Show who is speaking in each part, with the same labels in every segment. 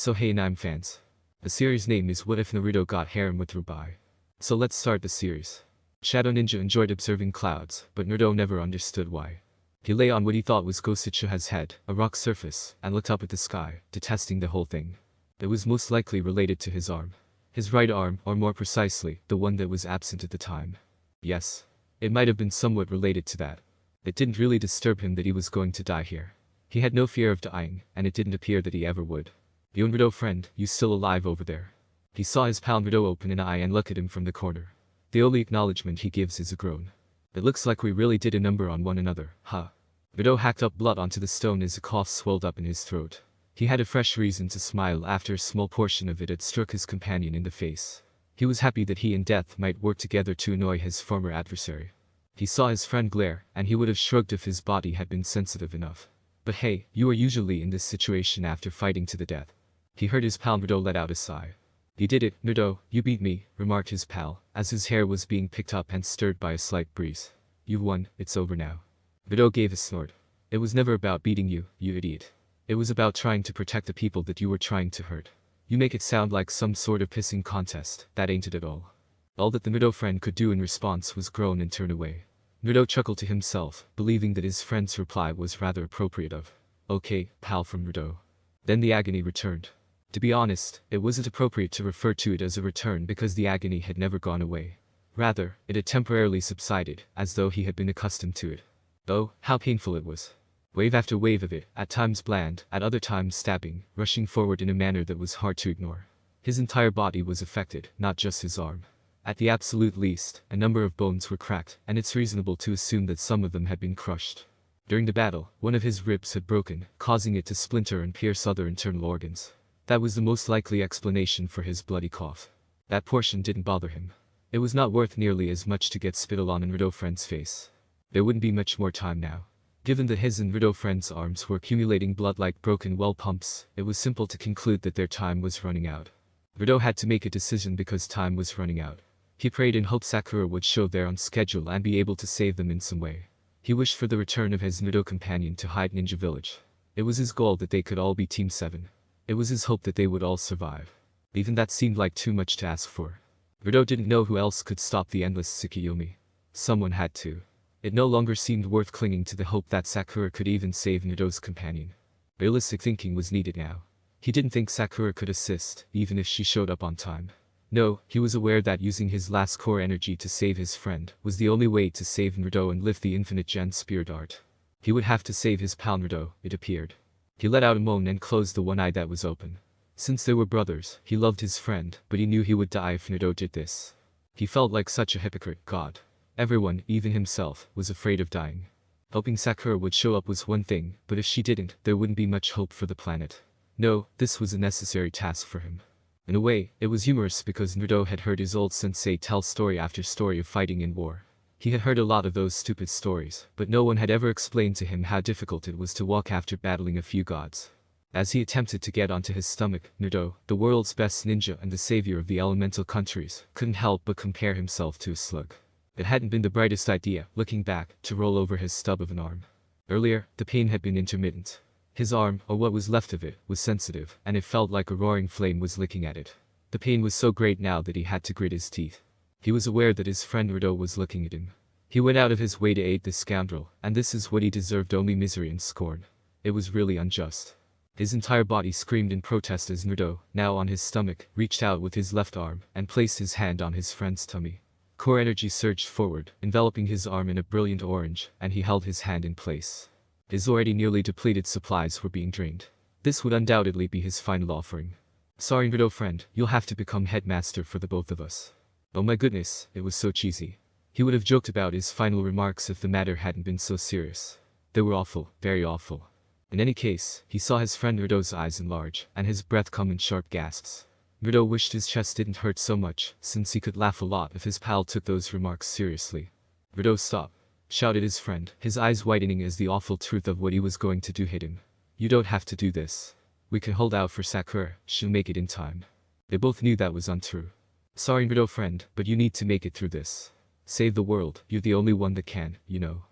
Speaker 1: So hey anime fans. The series name is What If Naruto Got Harem with Rwby. So let's start the series. Shadow Ninja enjoyed observing clouds, but Naruto never understood why. He lay on what he thought was Goshichuha's head, a rock surface, and looked up at the sky, detesting the whole thing. It was most likely related to his arm. His right arm, or more precisely, the one that was absent at the time. Yes. It might have been somewhat related to that. It didn't really disturb him that he was going to die here. He had no fear of dying, and it didn't appear that he ever would. Yo Naruto friend, you still alive over there? He saw his pal Naruto open an eye and look at him from the corner. The only acknowledgement he gives is a groan. It looks like we really did a number on one another, huh? Naruto hacked up blood onto the stone as a cough swelled up in his throat. He had a fresh reason to smile after a small portion of it had struck his companion in the face. He was happy that he and Death might work together to annoy his former adversary. He saw his friend glare, and he would have shrugged if his body had been sensitive enough. But hey, you are usually in this situation after fighting to the death. He heard his pal Naruto let out a sigh. You did it, Naruto, you beat me, remarked his pal, as his hair was being picked up and stirred by a slight breeze. You've won, it's over now. Naruto gave a snort. It was never about beating you, you idiot. It was about trying to protect the people that you were trying to hurt. You make it sound like some sort of pissing contest, that ain't it at all. All that the Naruto friend could do in response was groan and turn away. Naruto chuckled to himself, believing that his friend's reply was rather appropriate of, okay, pal from Naruto. Then the agony returned. To be honest, it wasn't appropriate to refer to it as a return because the agony had never gone away. Rather, it had temporarily subsided, as though he had been accustomed to it. Oh, how painful it was. Wave after wave of it, at times bland, at other times stabbing, rushing forward in a manner that was hard to ignore. His entire body was affected, not just his arm. At the absolute least, a number of bones were cracked, and it's reasonable to assume that some of them had been crushed. During the battle, one of his ribs had broken, causing it to splinter and pierce other internal organs. That was the most likely explanation for his bloody cough. That portion didn't bother him. It was not worth nearly as much to get spittle on in Naruto friend's face. There wouldn't be much more time now. Given that his and Naruto friend's arms were accumulating blood like broken well pumps, it was simple to conclude that their time was running out. Naruto had to make a decision because time was running out. He prayed and hoped Sakura would show there on schedule and be able to save them in some way. He wished for the return of his Naruto companion to hide Ninja Village. It was his goal that they could all be Team 7. It was his hope that they would all survive. Even that seemed like too much to ask for. Naruto didn't know who else could stop the endless Tsukiyomi. Someone had to. It no longer seemed worth clinging to the hope that Sakura could even save Naruto's companion. Realistic thinking was needed now. He didn't think Sakura could assist, even if she showed up on time. No, he was aware that using his last core energy to save his friend was the only way to save Naruto and lift the infinite Gen Spirit Art. He would have to save his pal Naruto, it appeared. He let out a moan and closed the one eye that was open. Since they were brothers, he loved his friend, but he knew he would die if Naruto did this. He felt like such a hypocrite, God. Everyone, even himself, was afraid of dying. Hoping Sakura would show up was one thing, but if she didn't, there wouldn't be much hope for the planet. No, this was a necessary task for him. In a way, it was humorous because Naruto had heard his old sensei tell story after story of fighting in war. He had heard a lot of those stupid stories, but no one had ever explained to him how difficult it was to walk after battling a few gods. As he attempted to get onto his stomach, Naruto, the world's best ninja and the savior of the elemental countries, couldn't help but compare himself to a slug. It hadn't been the brightest idea, looking back, to roll over his stub of an arm. Earlier, the pain had been intermittent. His arm, or what was left of it, was sensitive, and it felt like a roaring flame was licking at it. The pain was so great now that he had to grit his teeth. He was aware that his friend Naruto was looking at him. He went out of his way to aid this scoundrel, and this is what he deserved, only misery and scorn. It was really unjust. His entire body screamed in protest as Naruto, now on his stomach, reached out with his left arm and placed his hand on his friend's tummy. Core energy surged forward, enveloping his arm in a brilliant orange, and he held his hand in place. His already nearly depleted supplies were being drained. This would undoubtedly be his final offering. Sorry Naruto friend, you'll have to become headmaster for the both of us. Oh my goodness, it was so cheesy. He would have joked about his final remarks if the matter hadn't been so serious. They were awful, very awful. In any case, he saw his friend Naruto's eyes enlarge, and his breath come in sharp gasps. Naruto wished his chest didn't hurt so much, since he could laugh a lot if his pal took those remarks seriously. Naruto, stop! Shouted his friend, his eyes widening as the awful truth of what he was going to do hit him. You don't have to do this. We can hold out for Sakura, she'll make it in time. They both knew that was untrue. Sorry Naruto friend, but you need to make it through this. Save the world, you're the only one that can, you know.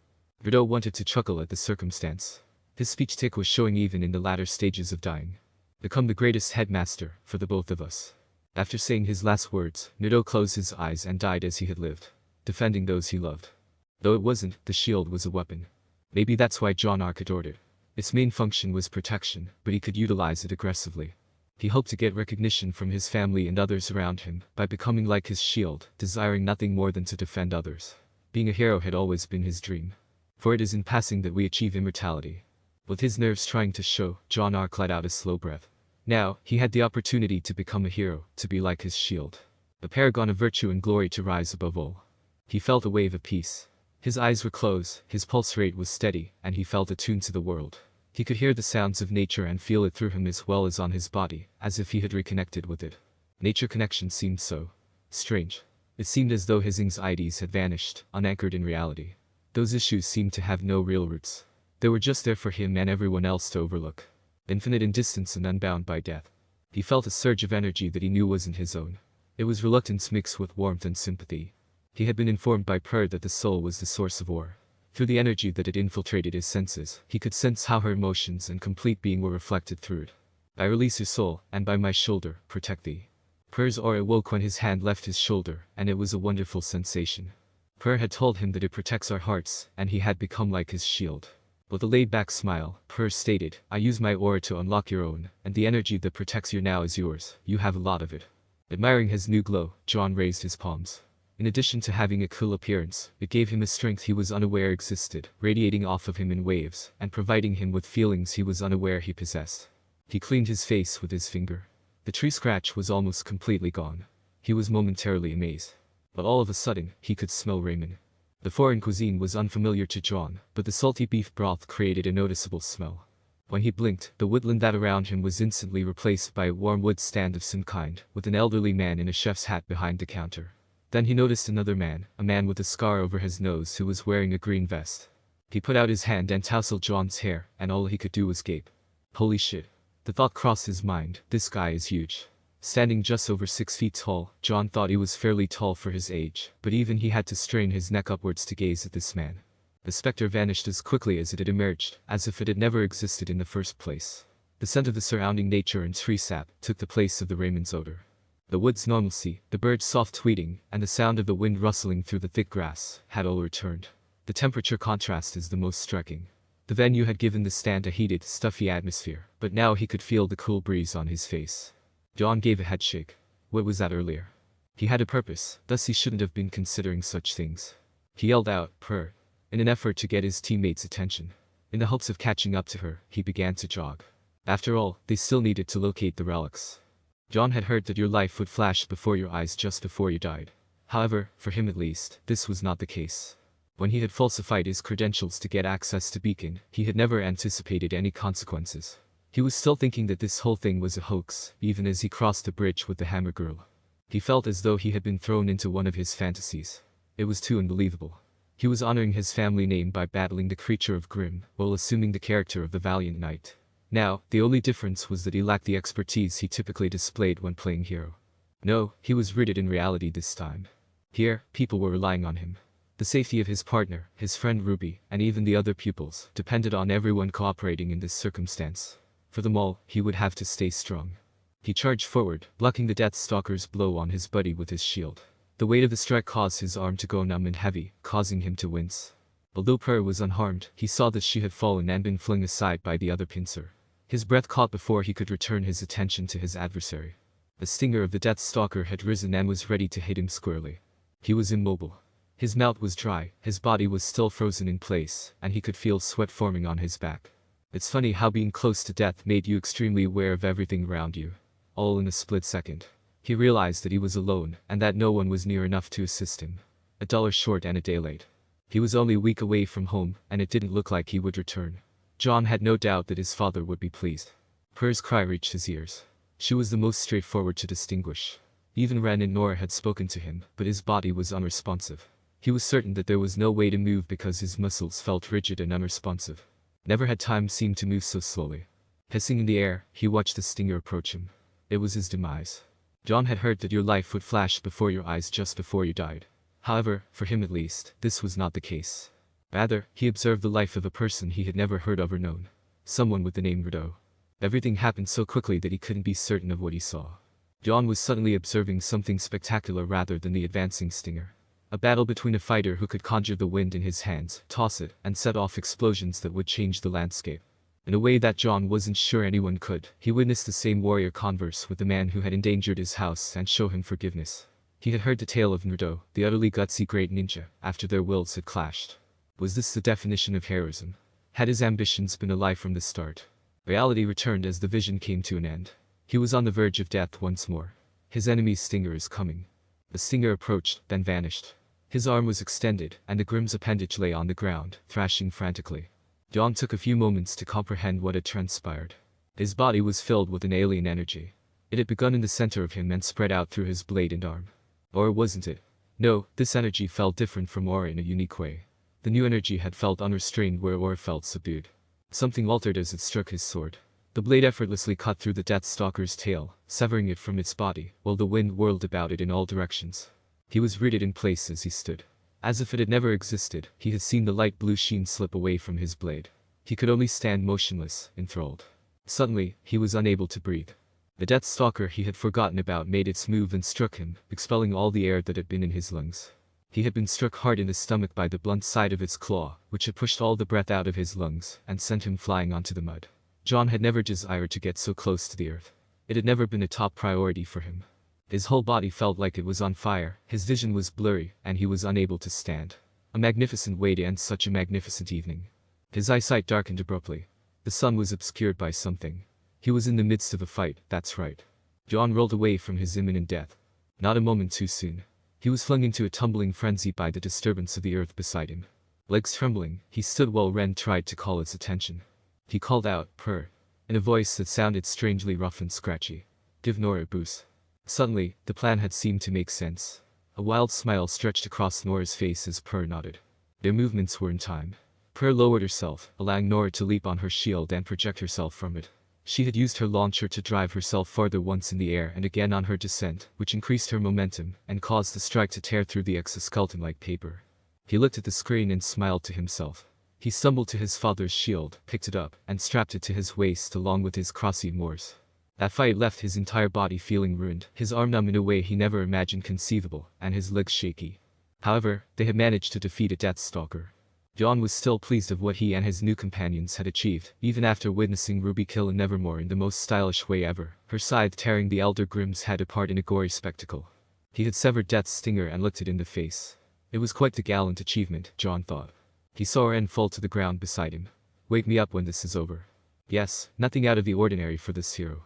Speaker 1: Naruto wanted to chuckle at the circumstance. His speech tick was showing even in the latter stages of dying. Become the greatest headmaster for the both of us. After saying his last words, Naruto closed his eyes and died as he had lived, defending those he loved. Though it wasn't, the shield was a weapon. Maybe that's why John Ark adored it. Its main function was protection, but he could utilize it aggressively. He hoped to get recognition from his family and others around him by becoming like his shield, desiring nothing more than to defend others. Being a hero had always been his dream. For it is in passing that we achieve immortality. With his nerves trying to show, John Ark let out a slow breath. Now, he had the opportunity to become a hero, to be like his shield. A paragon of virtue and glory to rise above all. He felt a wave of peace. His eyes were closed, his pulse rate was steady, and he felt attuned to the world. He could hear the sounds of nature and feel it through him as well as on his body, as if he had reconnected with it. Nature connection seemed so strange. It seemed as though his anxieties had vanished, unanchored in reality. Those issues seemed to have no real roots. They were just there for him and everyone else to overlook. Infinite in distance and unbound by death. He felt a surge of energy that he knew wasn't his own. It was reluctance mixed with warmth and sympathy. He had been informed by prayer that the soul was the source of war. Through the energy that had infiltrated his senses, he could sense how her emotions and complete being were reflected through it. I release your soul, and by my shoulder, protect thee. Prayer's aura awoke when his hand left his shoulder, and it was a wonderful sensation. Prayer had told him that it protects our hearts, and he had become like his shield. With a laid-back smile, Prayer stated, I use my aura to unlock your own, and the energy that protects you now is yours. You have a lot of it. Admiring his new glow, John raised his palms. In addition to having a cool appearance, it gave him a strength he was unaware existed, radiating off of him in waves, and providing him with feelings he was unaware he possessed. He cleaned his face with his finger. The tree scratch was almost completely gone. He was momentarily amazed. But all of a sudden, he could smell ramen. The foreign cuisine was unfamiliar to John, but the salty beef broth created a noticeable smell. When he blinked, the woodland that around him was instantly replaced by a warm wood stand of some kind, with an elderly man in a chef's hat behind the counter. Then he noticed another man, a man with a scar over his nose who was wearing a green vest. He put out his hand and tousled John's hair, and all he could do was gape. Holy shit. The thought crossed his mind, this guy is huge. Standing just over 6 feet tall, John thought he was fairly tall for his age, but even he had to strain his neck upwards to gaze at this man. The specter vanished as quickly as it had emerged, as if it had never existed in the first place. The scent of the surrounding nature and tree sap took the place of the ramen's odor. The wood's normalcy, the bird's soft tweeting, and the sound of the wind rustling through the thick grass, had all returned. The temperature contrast is the most striking. The venue had given the stand a heated, stuffy atmosphere, but now he could feel the cool breeze on his face. John gave a headshake. What was that earlier? He had a purpose, thus he shouldn't have been considering such things. He yelled out, "Purr," in an effort to get his teammates' attention. In the hopes of catching up to her, he began to jog. After all, they still needed to locate the relics. John had heard that your life would flash before your eyes just before you died. However, for him at least, this was not the case. When he had falsified his credentials to get access to Beacon, he had never anticipated any consequences. He was still thinking that this whole thing was a hoax, even as he crossed the bridge with the Hammer Girl. He felt as though he had been thrown into one of his fantasies. It was too unbelievable. He was honoring his family name by battling the creature of Grimm, while assuming the character of the valiant knight. Now, the only difference was that he lacked the expertise he typically displayed when playing hero. No, he was rooted in reality this time. Here, people were relying on him. The safety of his partner, his friend Rwby, and even the other pupils, depended on everyone cooperating in this circumstance. For them all, he would have to stay strong. He charged forward, blocking the Death Stalker's blow on his buddy with his shield. The weight of the strike caused his arm to go numb and heavy, causing him to wince. Although Per was unharmed, he saw that she had fallen and been flung aside by the other pincer. His breath caught before he could return his attention to his adversary. The stinger of the Death Stalker had risen and was ready to hit him squarely. He was immobile. His mouth was dry, his body was still frozen in place, and he could feel sweat forming on his back. It's funny how being close to death made you extremely aware of everything around you. All in a split second. He realized that he was alone, and that no one was near enough to assist him. $1 short and a day late. He was only a week away from home, and it didn't look like he would return. John had no doubt that his father would be pleased. Per's cry reached his ears. She was the most straightforward to distinguish. Even Ren and Nora had spoken to him, but his body was unresponsive. He was certain that there was no way to move because his muscles felt rigid and unresponsive. Never had time seemed to move so slowly. Hissing in the air, he watched the stinger approach him. It was his demise. John had heard that your life would flash before your eyes just before you died. However, for him at least, this was not the case. Rather, he observed the life of a person he had never heard of or known. Someone with the name Naruto. Everything happened so quickly that he couldn't be certain of what he saw. John was suddenly observing something spectacular rather than the advancing stinger. A battle between a fighter who could conjure the wind in his hands, toss it, and set off explosions that would change the landscape. In a way that John wasn't sure anyone could, he witnessed the same warrior converse with the man who had endangered his house and show him forgiveness. He had heard the tale of Naruto, the utterly gutsy great ninja, after their wills had clashed. Was this the definition of heroism? Had his ambitions been a lie from the start? Reality returned as the vision came to an end. He was on the verge of death once more. His enemy's stinger is coming. The stinger approached, then vanished. His arm was extended, and the Grimm's appendage lay on the ground, thrashing frantically. John took a few moments to comprehend what had transpired. His body was filled with an alien energy. It had begun in the center of him and spread out through his blade and arm. Or wasn't it? No, this energy felt different from aura in a unique way. The new energy had felt unrestrained where aura felt subdued. Something altered as it struck his sword. The blade effortlessly cut through the Deathstalker's tail, severing it from its body, while the wind whirled about it in all directions. He was rooted in place as he stood. As if it had never existed, he had seen the light blue sheen slip away from his blade. He could only stand motionless, enthralled. Suddenly, he was unable to breathe. The Deathstalker he had forgotten about made its move and struck him, expelling all the air that had been in his lungs. He had been struck hard in the stomach by the blunt side of its claw, which had pushed all the breath out of his lungs and sent him flying onto the mud. John had never desired to get so close to the earth. It had never been a top priority for him. His whole body felt like it was on fire, his vision was blurry, and he was unable to stand. A magnificent way to end such a magnificent evening. His eyesight darkened abruptly. The sun was obscured by something. He was in the midst of a fight, that's right. John rolled away from his imminent death. Not a moment too soon. He was flung into a tumbling frenzy by the disturbance of the earth beside him. Legs trembling, he stood while Ren tried to call his attention. He called out, "Purr," in a voice that sounded strangely rough and scratchy. "Give Nora a boost." Suddenly, the plan had seemed to make sense. A wild smile stretched across Nora's face as Purr nodded. Their movements were in time. Purr lowered herself, allowing Nora to leap on her shield and project herself from it. She had used her launcher to drive herself farther once in the air and again on her descent, which increased her momentum and caused the strike to tear through the exoskeleton like paper. He looked at the screen and smiled to himself. He stumbled to his father's shield, picked it up, and strapped it to his waist along with his crossy moors. That fight left his entire body feeling ruined, his arm numb in a way he never imagined conceivable, and his legs shaky. However, they had managed to defeat a Deathstalker. John was still pleased of what he and his new companions had achieved, even after witnessing Rwby kill Nevermore in the most stylish way ever, her scythe tearing the Elder Grimm's head apart in a gory spectacle. He had severed Death's stinger and looked it in the face. It was quite the gallant achievement, John thought. He saw Ren fall to the ground beside him. "Wake me up when this is over." Yes, nothing out of the ordinary for this hero.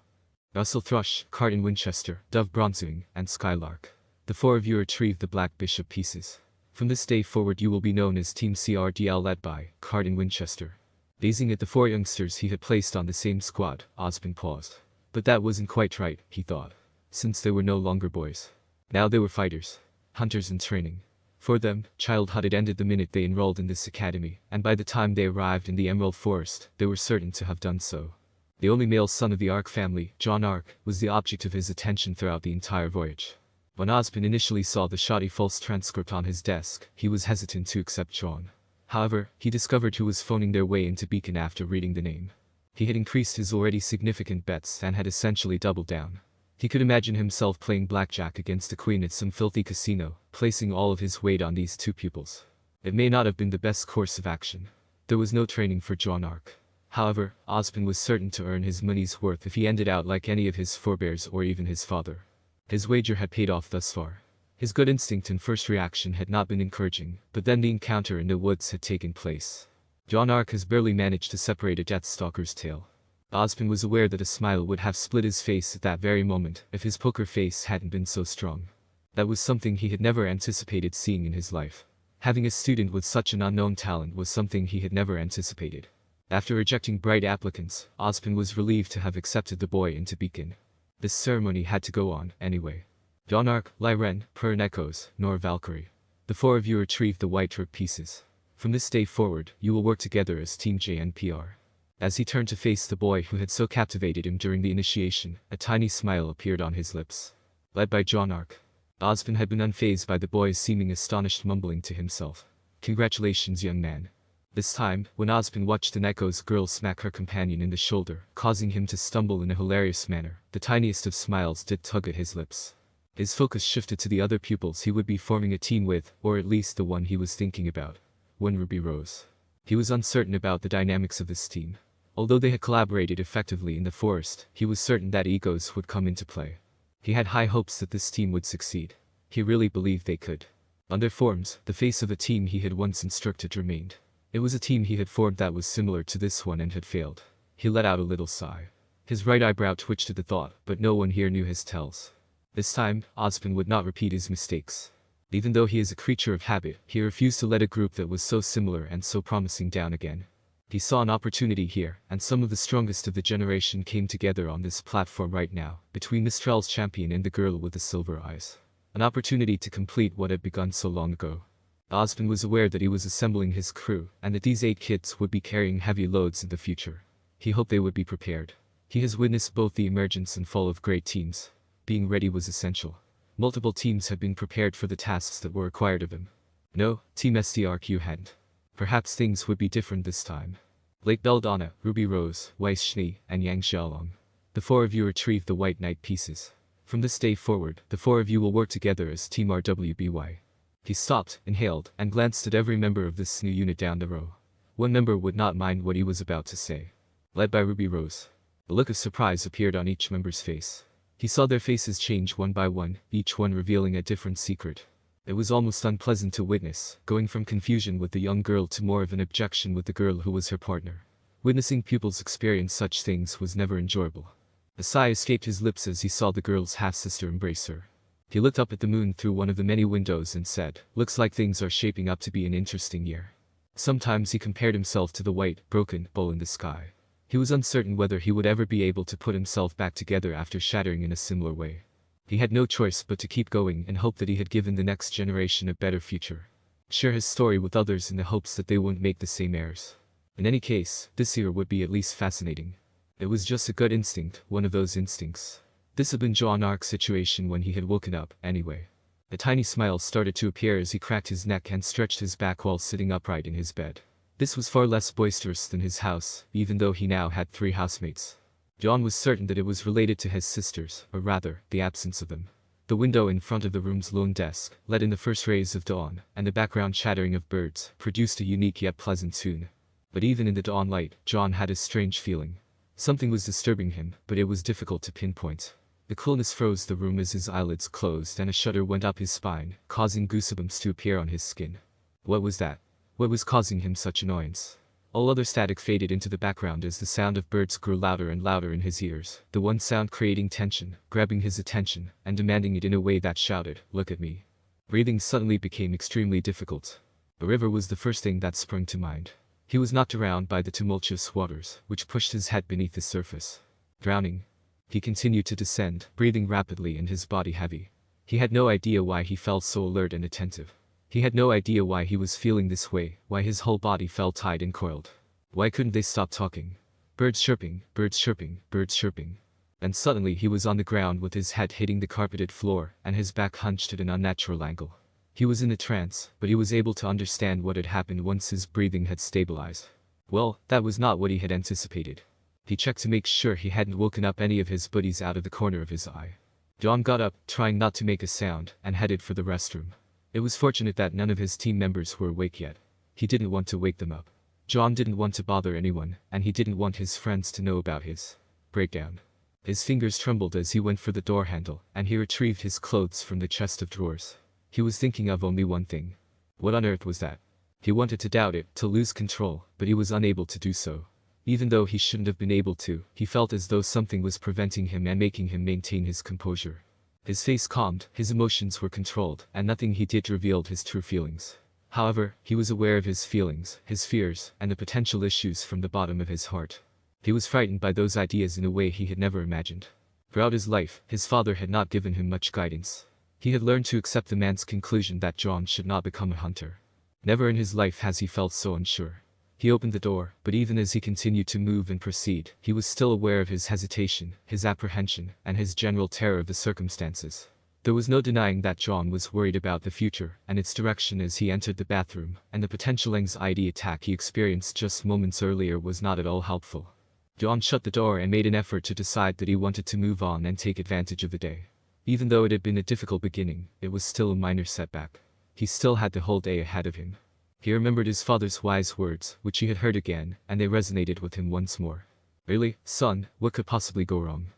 Speaker 1: Russell Thrush, Carton Winchester, Dove Bronzewing, and Skylark. The four of you retrieved the Black Bishop pieces. From this day forward you will be known as Team CRDL led by Carton Winchester. Gazing at the four youngsters he had placed on the same squad, Osmond paused. But that wasn't quite right, he thought. Since they were no longer boys. Now they were fighters. Hunters in training. For them, childhood had ended the minute they enrolled in this academy, and by the time they arrived in the Emerald Forest, they were certain to have done so. The only male son of the Ark family, John Ark, was the object of his attention throughout the entire voyage. When Osmond initially saw the shoddy false transcript on his desk, he was hesitant to accept John. However, he discovered who was phoning their way into Beacon after reading the name. He had increased his already significant bets and had essentially doubled down. He could imagine himself playing blackjack against the queen at some filthy casino, placing all of his weight on these two pupils. It may not have been the best course of action. There was no training for John Ark. However, Osmond was certain to earn his money's worth if he ended out like any of his forebears or even his father. His wager had paid off thus far. His gut instinct and first reaction had not been encouraging, but then the encounter in the woods had taken place. John Ark has barely managed to separate a Deathstalker's tail. Osmond was aware that a smile would have split his face at that very moment if his poker face hadn't been so strong. That was something he had never anticipated seeing in his life. Having a student with such an unknown talent was something he had never anticipated. After rejecting bright applicants, Osmond was relieved to have accepted the boy into Beacon. This ceremony had to go on, anyway. John Ark, Lyren, Purr and Echoes, Nor Valkyrie. The four of you retrieved the white Rwby pieces. From this day forward, you will work together as Team JNPR. As he turned to face the boy who had so captivated him during the initiation, a tiny smile appeared on his lips. Led by John Ark, Osmond had been unfazed by the boy's seeming astonished mumbling to himself. "Congratulations, young man. This time, when Ozpin watched Neko's girl smack her companion in the shoulder, causing him to stumble in a hilarious manner, the tiniest of smiles did tug at his lips. His focus shifted to the other pupils he would be forming a team with, or at least the one he was thinking about. When Rwby rose. He was uncertain about the dynamics of this team. Although they had collaborated effectively in the forest, he was certain that egos would come into play. He had high hopes that this team would succeed. He really believed they could. On their forms, the face of a team he had once instructed remained. It was a team he had formed that was similar to this one and had failed. He let out a little sigh. His right eyebrow twitched at the thought, but no one here knew his tells. This time, Ozpin would not repeat his mistakes. Even though he is a creature of habit, he refused to let a group that was so similar and so promising down again. He saw an opportunity here, and some of the strongest of the generation came together on this platform right now, between Mistral's champion and the girl with the silver eyes. An opportunity to complete what had begun so long ago. Ozpin was aware that he was assembling his crew, and that these 8 kids would be carrying heavy loads in the future. He hoped they would be prepared. He has witnessed both the emergence and fall of great teams. Being ready was essential. Multiple teams had been prepared for the tasks that were required of them. No, Team SDRQ hadn't. Perhaps things would be different this time. Lake Belladonna, Rwby Rose, Weiss Schnee, and Yang Xiaolong. The 4 of you retrieved the White Knight pieces. From this day forward, the 4 of you will work together as Team RWBY. He stopped, inhaled, and glanced at every member of this new unit down the row. One member would not mind what he was about to say. Led by Rwby Rose. A look of surprise appeared on each member's face. He saw their faces change one by one, each one revealing a different secret. It was almost unpleasant to witness, going from confusion with the young girl to more of an objection with the girl who was her partner. Witnessing pupils experience such things was never enjoyable. A sigh escaped his lips as he saw the girl's half-sister embrace her. He looked up at the moon through one of the many windows and said, "Looks like things are shaping up to be an interesting year." Sometimes he compared himself to the white, broken bowl in the sky. He was uncertain whether he would ever be able to put himself back together after shattering in a similar way. He had no choice but to keep going and hope that he had given the next generation a better future. Share his story with others in the hopes that they wouldn't make the same errors. In any case, this year would be at least fascinating. It was just a gut instinct, one of those instincts. This had been John Ark's situation when he had woken up, anyway. A tiny smile started to appear as he cracked his neck and stretched his back while sitting upright in his bed. This was far less boisterous than his house, even though he now had 3 housemates. John was certain that it was related to his sisters, or rather, the absence of them. The window in front of the room's lone desk, let in the first rays of dawn, and the background chattering of birds, produced a unique yet pleasant tune. But even in the dawn light, John had a strange feeling. Something was disturbing him, but it was difficult to pinpoint. The coolness froze the room as his eyelids closed and a shudder went up his spine, causing goosebumps to appear on his skin. What was that? What was causing him such annoyance? All other static faded into the background as the sound of birds grew louder and louder in his ears, the one sound creating tension, grabbing his attention, and demanding it in a way that shouted, "Look at me." Breathing suddenly became extremely difficult. A river was the first thing that sprung to mind. He was knocked around by the tumultuous waters, which pushed his head beneath the surface. Drowning. He continued to descend, breathing rapidly and his body heavy. He had no idea why he felt so alert and attentive. He had no idea why he was feeling this way, why his whole body felt tight and coiled. Why couldn't they stop talking? Birds chirping, birds chirping, birds chirping. And suddenly he was on the ground with his head hitting the carpeted floor, and his back hunched at an unnatural angle. He was in a trance, but he was able to understand what had happened once his breathing had stabilized. Well, that was not what he had anticipated. He checked to make sure he hadn't woken up any of his buddies out of the corner of his eye. John got up, trying not to make a sound, and headed for the restroom. It was fortunate that none of his team members were awake yet. He didn't want to wake them up. John didn't want to bother anyone, and he didn't want his friends to know about his breakdown. His fingers trembled as he went for the door handle, and he retrieved his clothes from the chest of drawers. He was thinking of only one thing. What on earth was that? He wanted to doubt it, to lose control, but he was unable to do so. Even though he shouldn't have been able to, he felt as though something was preventing him and making him maintain his composure. His face calmed, his emotions were controlled, and nothing he did revealed his true feelings. However, he was aware of his feelings, his fears, and the potential issues from the bottom of his heart. He was frightened by those ideas in a way he had never imagined. Throughout his life, his father had not given him much guidance. He had learned to accept the man's conclusion that John should not become a hunter. Never in his life has he felt so unsure. He opened the door, but even as he continued to move and proceed, he was still aware of his hesitation, his apprehension, and his general terror of the circumstances. There was no denying that John was worried about the future and its direction as he entered the bathroom, and the potential anxiety attack he experienced just moments earlier was not at all helpful. John shut the door and made an effort to decide that he wanted to move on and take advantage of the day. Even though it had been a difficult beginning, it was still a minor setback. He still had the whole day ahead of him. He remembered his father's wise words, which he had heard again, and they resonated with him once more. Really, son, what could possibly go wrong?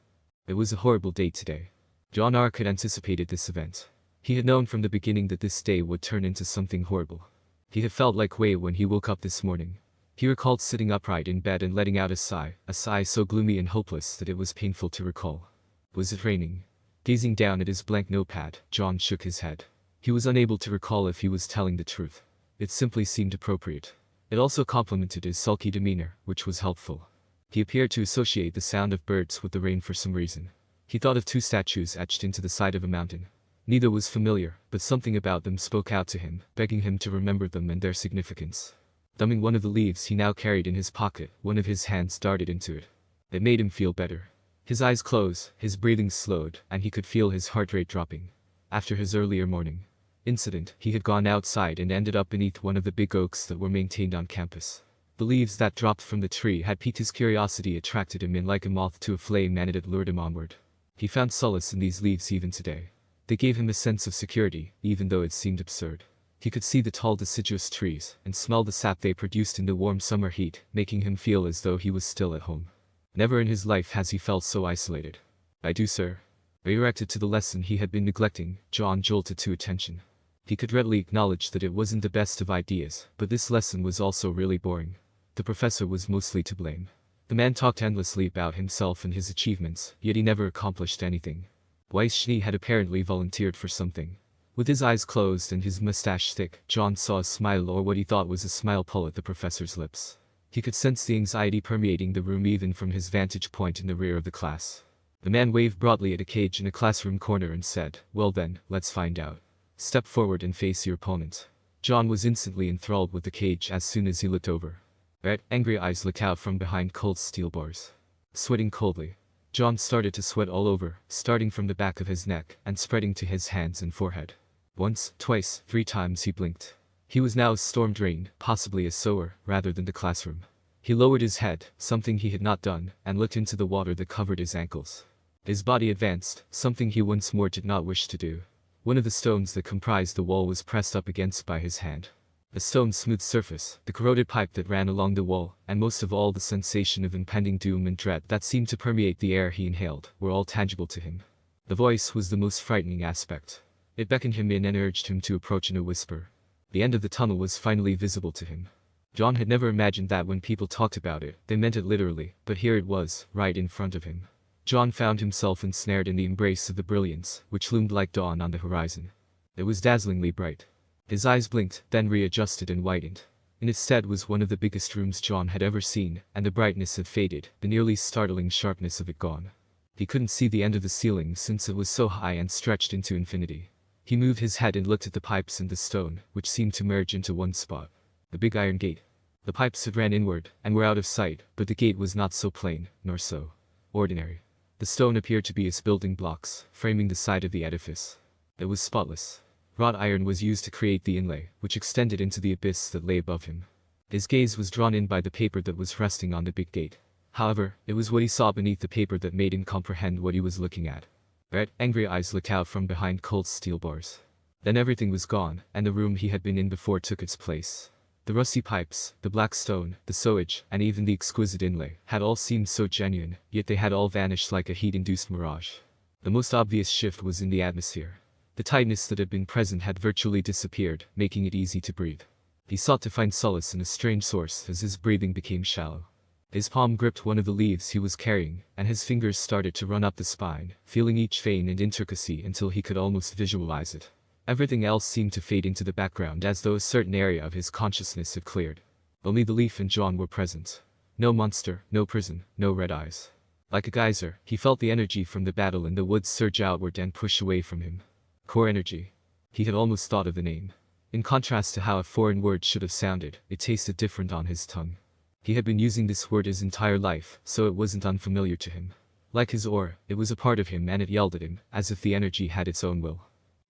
Speaker 1: It was a horrible day today. John Ark had anticipated this event. He had known from the beginning that this day would turn into something horrible. He had felt like way when he woke up this morning. He recalled sitting upright in bed and letting out a sigh so gloomy and hopeless that it was painful to recall. Was it raining? Gazing down at his blank notepad, John shook his head. He was unable to recall if he was telling the truth. It simply seemed appropriate. It also complemented his sulky demeanor, which was helpful. He appeared to associate the sound of birds with the rain for some reason. He thought of two statues etched into the side of a mountain. Neither was familiar, but something about them spoke out to him, begging him to remember them and their significance. Thumbing one of the leaves he now carried in his pocket, one of his hands darted into it. It made him feel better. His eyes closed, his breathing slowed, and he could feel his heart rate dropping. After his earlier morning incident, he had gone outside and ended up beneath one of the big oaks that were maintained on campus. The leaves that dropped from the tree had piqued his curiosity, attracted him in like a moth to a flame, and it had lured him onward. He found solace in these leaves even today. They gave him a sense of security, even though it seemed absurd. He could see the tall deciduous trees, and smell the sap they produced in the warm summer heat, making him feel as though he was still at home. Never in his life has he felt so isolated. "I do, sir." Redirected to the lesson he had been neglecting, John jolted to attention. He could readily acknowledge that it wasn't the best of ideas, but this lesson was also really boring. The professor was mostly to blame. The man talked endlessly about himself and his achievements, yet he never accomplished anything. Weiss Schnee had apparently volunteered for something. With his eyes closed and his mustache thick, John saw a smile, or what he thought was a smile, pull at the professor's lips. He could sense the anxiety permeating the room even from his vantage point in the rear of the class. The man waved broadly at a cage in a classroom corner and said, "Well then, let's find out. Step forward and face your opponent." John was instantly enthralled with the cage as soon as he looked over. Red, angry eyes looked out from behind cold steel bars. Sweating coldly, John started to sweat all over, starting from the back of his neck and spreading to his hands and forehead. Once, twice, 3 times he blinked. He was now storm-drained, possibly a sower, rather than the classroom. He lowered his head, something he had not done, and looked into the water that covered his ankles. His body advanced, something he once more did not wish to do. One of the stones that comprised the wall was pressed up against by his hand. The stone's smooth surface, the corroded pipe that ran along the wall, and most of all the sensation of impending doom and dread that seemed to permeate the air he inhaled, were all tangible to him. The voice was the most frightening aspect. It beckoned him in and urged him to approach in a whisper. The end of the tunnel was finally visible to him. John had never imagined that when people talked about it, they meant it literally, but here it was, right in front of him. John found himself ensnared in the embrace of the brilliance, which loomed like dawn on the horizon. It was dazzlingly bright. His eyes blinked, then readjusted and widened. In its stead was one of the biggest rooms John had ever seen, and the brightness had faded, the nearly startling sharpness of it gone. He couldn't see the end of the ceiling since it was so high and stretched into infinity. He moved his head and looked at the pipes and the stone, which seemed to merge into one spot. The big iron gate. The pipes had ran inward, and were out of sight, but the gate was not so plain, nor so ordinary. The stone appeared to be its building blocks, framing the side of the edifice. It was spotless. Wrought iron was used to create the inlay, which extended into the abyss that lay above him. His gaze was drawn in by the paper that was resting on the big gate. However, it was what he saw beneath the paper that made him comprehend what he was looking at. Red, angry eyes looked out from behind cold steel bars. Then everything was gone, and the room he had been in before took its place. The rusty pipes, the black stone, the sewage, and even the exquisite inlay, had all seemed so genuine, yet they had all vanished like a heat-induced mirage. The most obvious shift was in the atmosphere. The tightness that had been present had virtually disappeared, making it easy to breathe. He sought to find solace in a strange source as his breathing became shallow. His palm gripped one of the leaves he was carrying, and his fingers started to run up the spine, feeling each vein and intricacy until he could almost visualize it. Everything else seemed to fade into the background as though a certain area of his consciousness had cleared. Only the leaf and John were present. No monster, no prison, no red eyes. Like a geyser, he felt the energy from the battle in the woods surge outward and push away from him. Core energy. He had almost thought of the name. In contrast to how a foreign word should have sounded, it tasted different on his tongue. He had been using this word his entire life, so it wasn't unfamiliar to him. Like his aura, it was a part of him and it yelled at him, as if the energy had its own will.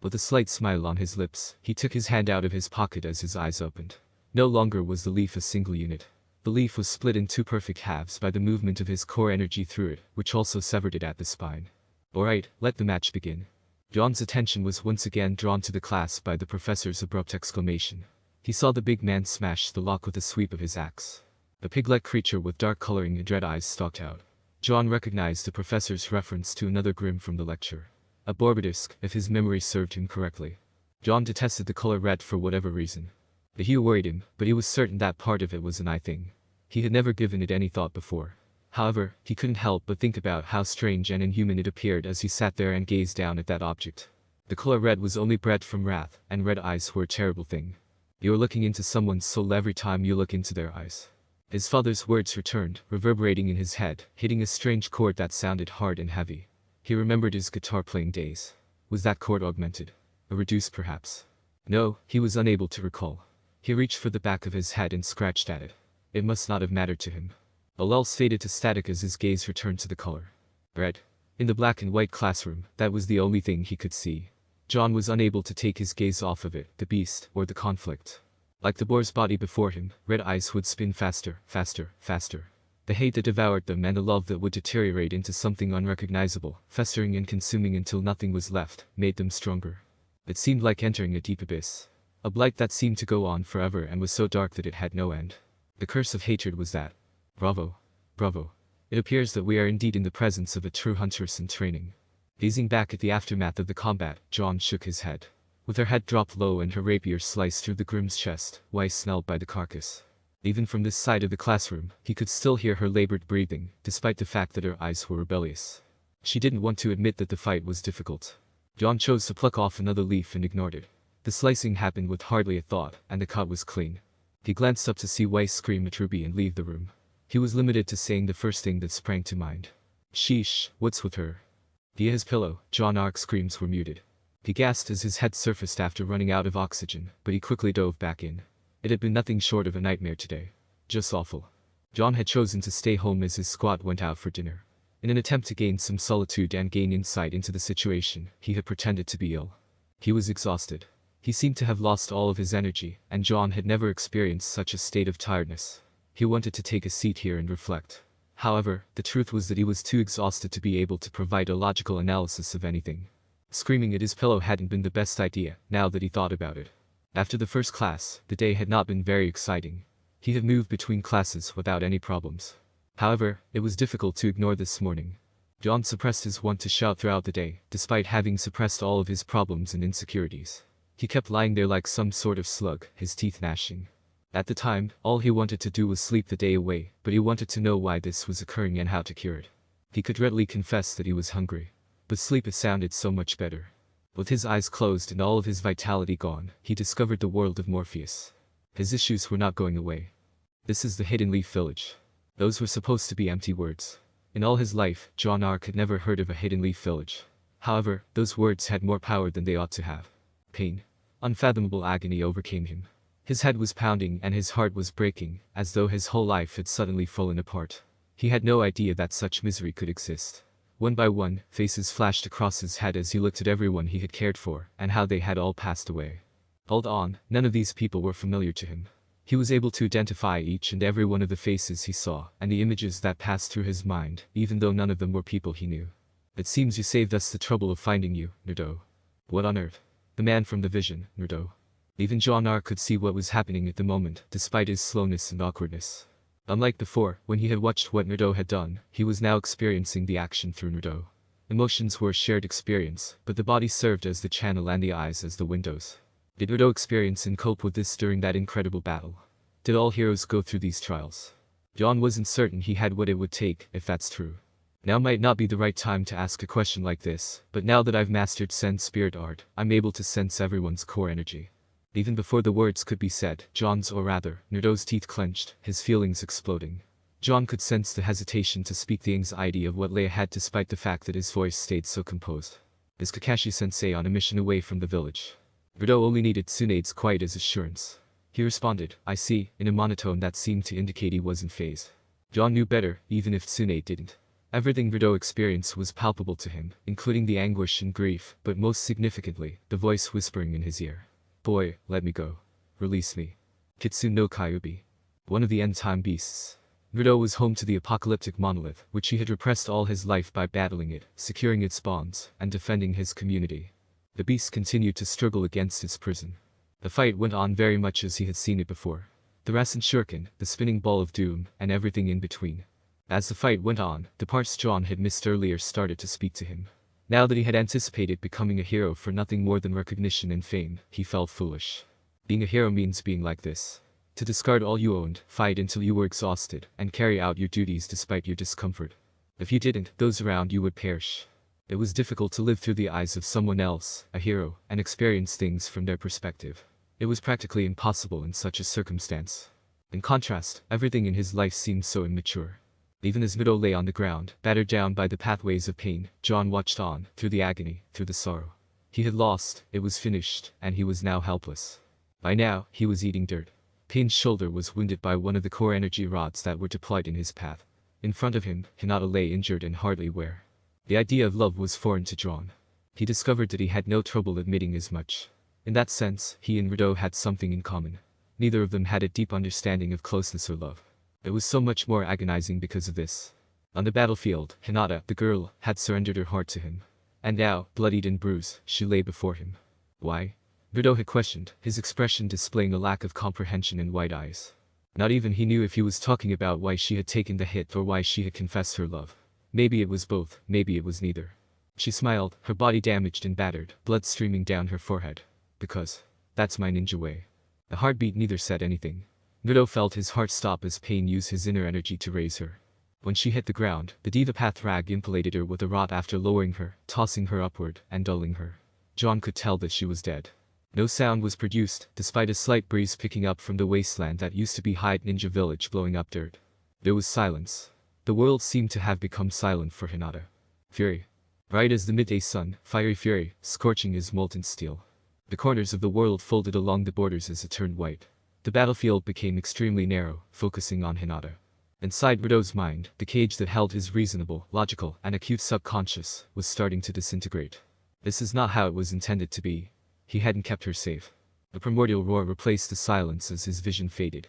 Speaker 1: With a slight smile on his lips, he took his hand out of his pocket as his eyes opened. No longer was the leaf a single unit. The leaf was split in two perfect halves by the movement of his core energy through it, which also severed it at the spine. Alright, let the match begin. John's attention was once again drawn to the class by the professor's abrupt exclamation. He saw the big man smash the lock with a sweep of his axe. A pig-like creature with dark coloring and red eyes stalked out. John recognized the professor's reference to another Grimm from the lecture. A Borbidisc, if his memory served him correctly. John detested the color red for whatever reason. The hue worried him, but he was certain that part of it was an eye thing. He had never given it any thought before. However, he couldn't help but think about how strange and inhuman it appeared as he sat there and gazed down at that object. The color red was only bred from wrath, and red eyes were a terrible thing. You're looking into someone's soul every time you look into their eyes. His father's words returned, reverberating in his head, hitting a strange chord that sounded hard and heavy. He remembered his guitar-playing days. Was that chord augmented? Or reduced perhaps? No, he was unable to recall. He reached for the back of his head and scratched at it. It must not have mattered to him. A lull faded to static as his gaze returned to the color. Red. In the black and white classroom, that was the only thing he could see. John was unable to take his gaze off of it, the beast, or the conflict. Like the boar's body before him, red eyes would spin faster, faster, faster. The hate that devoured them and the love that would deteriorate into something unrecognizable, festering and consuming until nothing was left, made them stronger. It seemed like entering a deep abyss. A blight that seemed to go on forever and was so dark that it had no end. The curse of hatred was that. Bravo. Bravo. It appears that we are indeed in the presence of a true huntress in training. Gazing back at the aftermath of the combat, John shook his head. With her head dropped low and her rapier sliced through the Grimm's chest, Weiss snarled by the carcass. Even from this side of the classroom, he could still hear her labored breathing, despite the fact that her eyes were rebellious. She didn't want to admit that the fight was difficult. John chose to pluck off another leaf and ignored it. The slicing happened with hardly a thought, and the cut was clean. He glanced up to see Weiss scream at Rwby and leave the room. He was limited to saying the first thing that sprang to mind. Sheesh, what's with her? Via his pillow, John Ark's screams were muted. He gasped as his head surfaced after running out of oxygen, but he quickly dove back in. It had been nothing short of a nightmare today. Just awful. John had chosen to stay home as his squad went out for dinner. In an attempt to gain some solitude and gain insight into the situation, he had pretended to be ill. He was exhausted. He seemed to have lost all of his energy, and John had never experienced such a state of tiredness. He wanted to take a seat here and reflect. However, the truth was that he was too exhausted to be able to provide a logical analysis of anything. Screaming at his pillow hadn't been the best idea, now that he thought about it. After the first class, the day had not been very exciting. He had moved between classes without any problems. However, it was difficult to ignore this morning. John suppressed his want to shout throughout the day, despite having suppressed all of his problems and insecurities. He kept lying there like some sort of slug, his teeth gnashing. At the time, all he wanted to do was sleep the day away, but he wanted to know why this was occurring and how to cure it. He could readily confess that he was hungry. But sleep sounded so much better. With his eyes closed and all of his vitality gone, he discovered the world of Morpheus. His issues were not going away. This is the Hidden Leaf Village. Those were supposed to be empty words. In all his life, John Ark had never heard of a Hidden Leaf Village. However, those words had more power than they ought to have. Pain. Unfathomable agony overcame him. His head was pounding and his heart was breaking, as though his whole life had suddenly fallen apart. He had no idea that such misery could exist. One by one, faces flashed across his head as he looked at everyone he had cared for, and how they had all passed away. Hold on, none of these people were familiar to him. He was able to identify each and every one of the faces he saw, and the images that passed through his mind, even though none of them were people he knew. It seems you saved us the trouble of finding you, Naruto. What on earth? The man from the vision, Naruto. Even John R. could see what was happening at the moment, despite his slowness and awkwardness. Unlike before, when he had watched what Naruto had done, he was now experiencing the action through Naruto. Emotions were a shared experience, but the body served as the channel and the eyes as the windows. Did Naruto experience and cope with this during that incredible battle? Did all heroes go through these trials? John wasn't certain he had what it would take, if that's true. Now might not be the right time to ask a question like this, but now that I've mastered Sense Spirit Art, I'm able to sense everyone's core energy. Even before the words could be said, John's or rather, Naruto's teeth clenched, his feelings exploding. John could sense the hesitation to speak, the anxiety of what lay ahead despite the fact that his voice stayed so composed. Is Kakashi-sensei on a mission away from the village? Naruto only needed Tsunade's quiet as assurance. He responded, I see, in a monotone that seemed to indicate he was in phase. John knew better, even if Tsunade didn't. Everything Rwby experienced was palpable to him, including the anguish and grief, but most significantly, the voice whispering in his ear. Boy, let me go. Release me. Kitsu no Kyubi. One of the end-time beasts. Rwby was home to the apocalyptic monolith, which he had repressed all his life by battling it, securing its bonds, and defending his community. The beast continued to struggle against its prison. The fight went on very much as he had seen it before. The Rasen Shuriken, the spinning ball of doom, and everything in between. As the fight went on, the parts John had missed earlier started to speak to him. Now that he had anticipated becoming a hero for nothing more than recognition and fame, he felt foolish. Being a hero means being like this. To discard all you owned, fight until you were exhausted, and carry out your duties despite your discomfort. If you didn't, those around you would perish. It was difficult to live through the eyes of someone else, a hero, and experience things from their perspective. It was practically impossible in such a circumstance. In contrast, everything in his life seemed so immature. Even as Rwby lay on the ground, battered down by the pathways of pain, John watched on, through the agony, through the sorrow. He had lost, it was finished, and he was now helpless. By now, he was eating dirt. Pain's shoulder was wounded by one of the core energy rods that were deployed in his path. In front of him, Hinata lay injured and hardly aware. The idea of love was foreign to John. He discovered that he had no trouble admitting as much. In that sense, he and Rwby had something in common. Neither of them had a deep understanding of closeness or love. It was so much more agonizing because of this. On the battlefield, Hinata, the girl, had surrendered her heart to him. And now, bloodied and bruised, she lay before him. Why? Rwby had questioned, his expression displaying a lack of comprehension in wide eyes. Not even he knew if he was talking about why she had taken the hit or why she had confessed her love. Maybe it was both, maybe it was neither. She smiled, her body damaged and battered, blood streaming down her forehead. Because that's my ninja way. The heartbeat neither said anything. Rwby felt his heart stop as pain used his inner energy to raise her. When she hit the ground, the Diva Path rag impalated her with a rod after lowering her, tossing her upward, and dulling her. John could tell that she was dead. No sound was produced, despite a slight breeze picking up from the wasteland that used to be Hyde Ninja Village blowing up dirt. There was silence. The world seemed to have become silent for Hinata. Fury. Bright as the midday sun, fiery fury, scorching as molten steel. The corners of the world folded along the borders as it turned white. The battlefield became extremely narrow, focusing on Hinata. Inside Rwby's mind, the cage that held his reasonable, logical, and acute subconscious was starting to disintegrate. This is not how it was intended to be. He hadn't kept her safe. A primordial roar replaced the silence as his vision faded.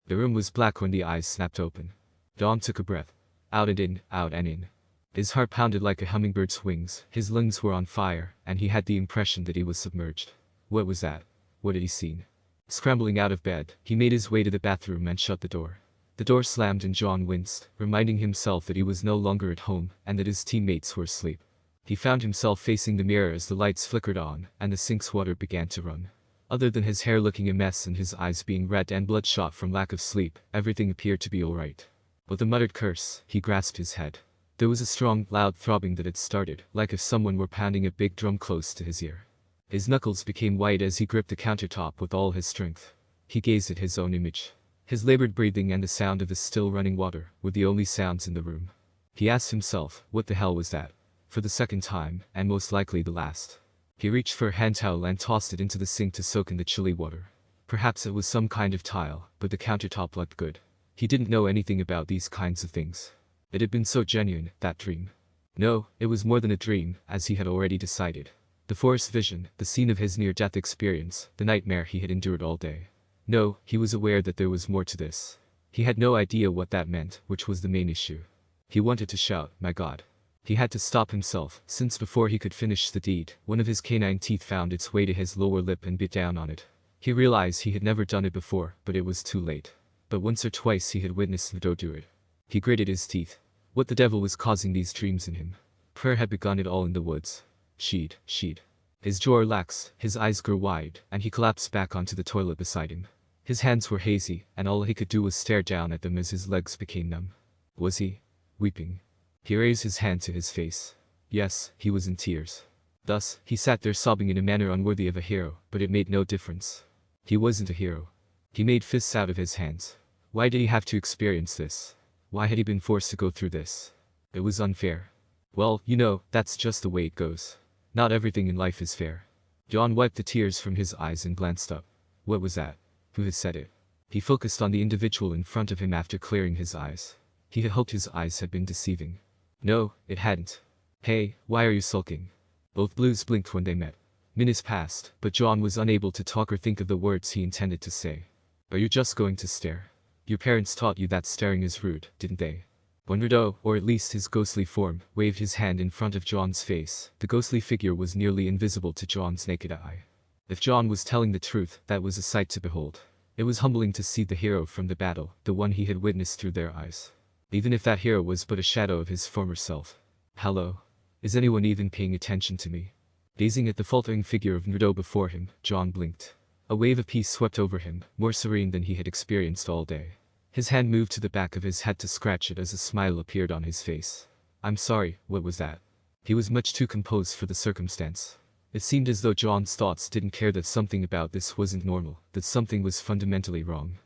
Speaker 1: The room was black when the eyes snapped open. John took a breath. Out and in, out and in. His heart pounded like a hummingbird's wings, his lungs were on fire, and he had the impression that he was submerged. What was that? What had he seen? Scrambling out of bed, he made his way to the bathroom and shut the door. The door slammed and John winced, reminding himself that he was no longer at home and that his teammates were asleep. He found himself facing the mirror as the lights flickered on and the sink's water began to run. Other than his hair looking a mess and his eyes being red and bloodshot from lack of sleep, everything appeared to be alright. With a muttered curse, he grasped his head. There was a strong, loud throbbing that had started, like if someone were pounding a big drum close to his ear. His knuckles became white as he gripped the countertop with all his strength. He gazed at his own image. His labored breathing and the sound of the still running water were the only sounds in the room. He asked himself, what the hell was that? For the second time, and most likely the last. He reached for a hand towel and tossed it into the sink to soak in the chilly water. Perhaps it was some kind of tile, but the countertop looked good. He didn't know anything about these kinds of things. It had been so genuine, that dream. No, it was more than a dream, as he had already decided. The forest vision, the scene of his near-death experience, the nightmare he had endured all day. No, he was aware that there was more to this. He had no idea what that meant, which was the main issue. He wanted to shout, my God. He had to stop himself, since before he could finish the deed, one of his canine teeth found its way to his lower lip and bit down on it. He realized he had never done it before, but it was too late. But once or twice he had witnessed Naruto do it. He gritted his teeth. What the devil was causing these dreams in him? Prayer had begun it all in the woods. Sheed. His jaw relaxed, his eyes grew wide, and he collapsed back onto the toilet beside him. His hands were hazy, and all he could do was stare down at them as his legs became numb. Was he weeping? He raised his hand to his face. Yes, he was in tears. Thus, he sat there sobbing in a manner unworthy of a hero, but it made no difference. He wasn't a hero. He made fists out of his hands. Why did he have to experience this? Why had he been forced to go through this? It was unfair. Well, you know, that's just the way it goes. Not everything in life is fair. John wiped the tears from his eyes and glanced up. What was that? Who had said it? He focused on the individual in front of him after clearing his eyes. He had hoped his eyes had been deceiving. No, it hadn't. Hey, why are you sulking? Both blues blinked when they met. Minutes passed, but John was unable to talk or think of the words he intended to say. Are you just going to stare? Your parents taught you that staring is rude, didn't they? When Naruto, or at least his ghostly form, waved his hand in front of John's face, the ghostly figure was nearly invisible to John's naked eye. If John was telling the truth, that was a sight to behold. It was humbling to see the hero from the battle, the one he had witnessed through their eyes. Even if that hero was but a shadow of his former self. Hello? Is anyone even paying attention to me? Gazing at the faltering figure of Naruto before him, John blinked. A wave of peace swept over him, more serene than he had experienced all day. His hand moved to the back of his head to scratch it as a smile appeared on his face. I'm sorry, what was that? He was much too composed for the circumstance. It seemed as though John's thoughts didn't care that something about this wasn't normal, that something was fundamentally wrong.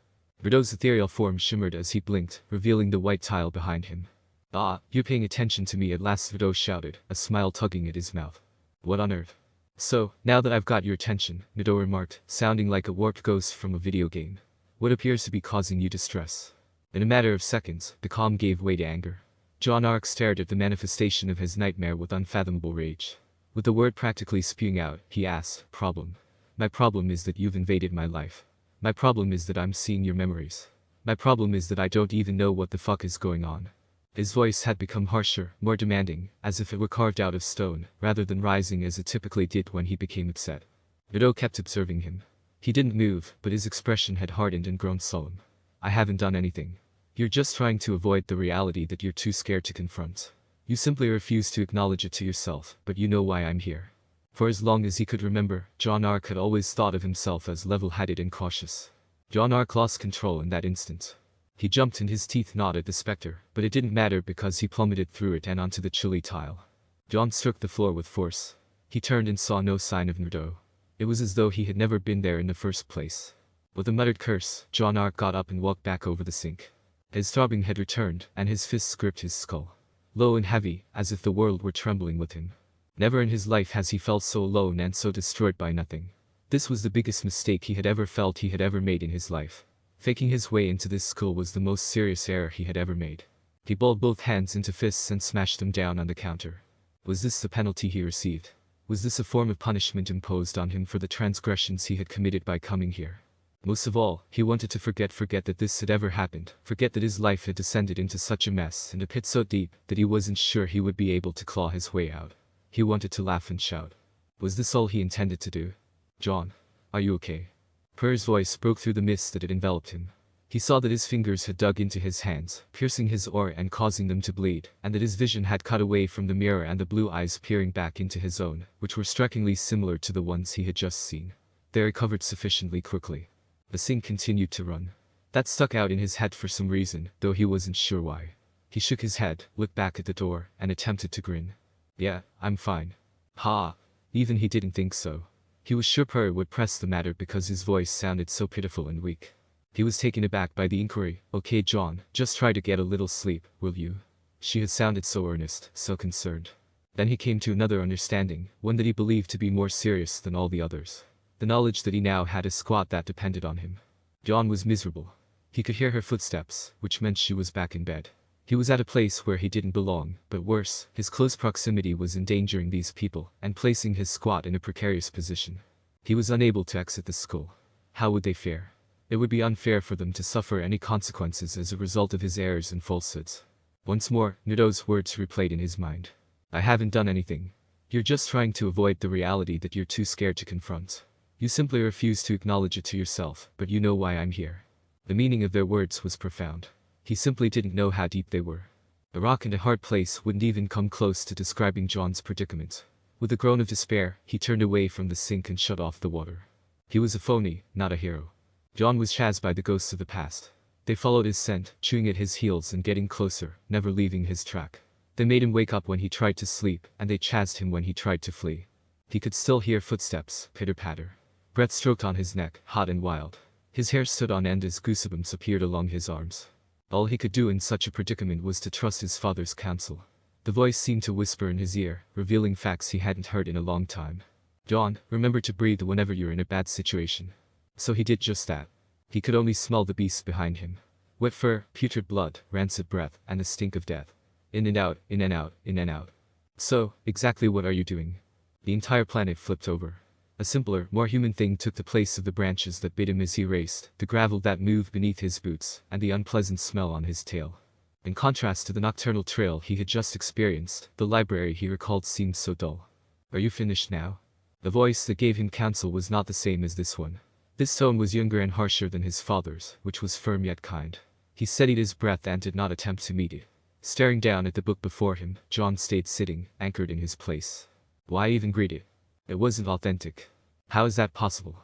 Speaker 1: Naruto's ethereal form shimmered as he blinked, revealing the white tile behind him. Ah, you're paying attention to me at last, Naruto shouted, a smile tugging at his mouth. What on earth? So, now that I've got your attention, Naruto remarked, sounding like a warped ghost from a video game. What appears to be causing you distress? In a matter of seconds, the calm gave way to anger. John Ark stared at the manifestation of his nightmare with unfathomable rage. With the word practically spewing out, he asked, Problem. My problem is that you've invaded my life. My problem is that I'm seeing your memories. My problem is that I don't even know what the fuck is going on. His voice had become harsher, more demanding, as if it were carved out of stone, rather than rising as it typically did when he became upset. Naruto kept observing him. He didn't move, but his expression had hardened and grown solemn. I haven't done anything. You're just trying to avoid the reality that you're too scared to confront. You simply refuse to acknowledge it to yourself, but you know why I'm here. For as long as he could remember, John Ark had always thought of himself as level-headed and cautious. John Ark lost control in that instant. He jumped and his teeth gnawed at the specter, but it didn't matter because he plummeted through it and onto the chilly tile. John struck the floor with force. He turned and saw no sign of Naruto. It was as though he had never been there in the first place. With a muttered curse, John Ark got up and walked back over the sink. His throbbing head returned, and his fists gripped his skull. Low and heavy, as if the world were trembling with him. Never in his life has he felt so alone and so destroyed by nothing. This was the biggest mistake he had ever felt he had ever made in his life. Faking his way into this school was the most serious error he had ever made. He balled both hands into fists and smashed them down on the counter. Was this the penalty he received? Was this a form of punishment imposed on him for the transgressions he had committed by coming here? Most of all, he wanted to forget that this had ever happened, forget that his life had descended into such a mess and a pit so deep that he wasn't sure he would be able to claw his way out. He wanted to laugh and shout. Was this all he intended to do? John, are you okay? Purr's voice broke through the mist that had enveloped him. He saw that his fingers had dug into his hands, piercing his aura and causing them to bleed, and that his vision had cut away from the mirror and the blue eyes peering back into his own, which were strikingly similar to the ones he had just seen. They recovered sufficiently quickly. The sink continued to run. That stuck out in his head for some reason, though he wasn't sure why. He shook his head, looked back at the door, and attempted to grin. Yeah, I'm fine. Ha! Even he didn't think so. He was sure Purr would press the matter because his voice sounded so pitiful and weak. He was taken aback by the inquiry. Okay, John, just try to get a little sleep, will you? She had sounded so earnest, so concerned. Then he came to another understanding, one that he believed to be more serious than all the others. The knowledge that he now had a squad that depended on him. John was miserable. He could hear her footsteps, which meant she was back in bed. He was at a place where he didn't belong, but worse, his close proximity was endangering these people and placing his squad in a precarious position. He was unable to exit the school. How would they fare? It would be unfair for them to suffer any consequences as a result of his errors and falsehoods. Once more, Naruto's words replayed in his mind. I haven't done anything. You're just trying to avoid the reality that you're too scared to confront. You simply refuse to acknowledge it to yourself, but you know why I'm here. The meaning of their words was profound. He simply didn't know how deep they were. A rock and a hard place wouldn't even come close to describing John's predicament. With a groan of despair, he turned away from the sink and shut off the water. He was a phony, not a hero. John was chased by the ghosts of the past. They followed his scent, chewing at his heels and getting closer, never leaving his track. They made him wake up when he tried to sleep, and they chased him when he tried to flee. He could still hear footsteps, pitter-patter. Breath stroked on his neck, hot and wild. His hair stood on end as goosebumps appeared along his arms. All he could do in such a predicament was to trust his father's counsel. The voice seemed to whisper in his ear, revealing facts he hadn't heard in a long time. John, remember to breathe whenever you're in a bad situation. So he did just that. He could only smell the beast behind him. Wet fur, putrid blood, rancid breath, and the stink of death. In and out, in and out, in and out. So, exactly what are you doing? The entire planet flipped over. A simpler, more human thing took the place of the branches that bit him as he raced, the gravel that moved beneath his boots, and the unpleasant smell on his tail. In contrast to the nocturnal trail he had just experienced, the library he recalled seemed so dull. Are you finished now? The voice that gave him counsel was not the same as this one. This tone was younger and harsher than his father's, which was firm yet kind. He steadied his breath and did not attempt to meet it. Staring down at the book before him, John stayed sitting, anchored in his place. Why even greet it? It wasn't authentic. How is that possible?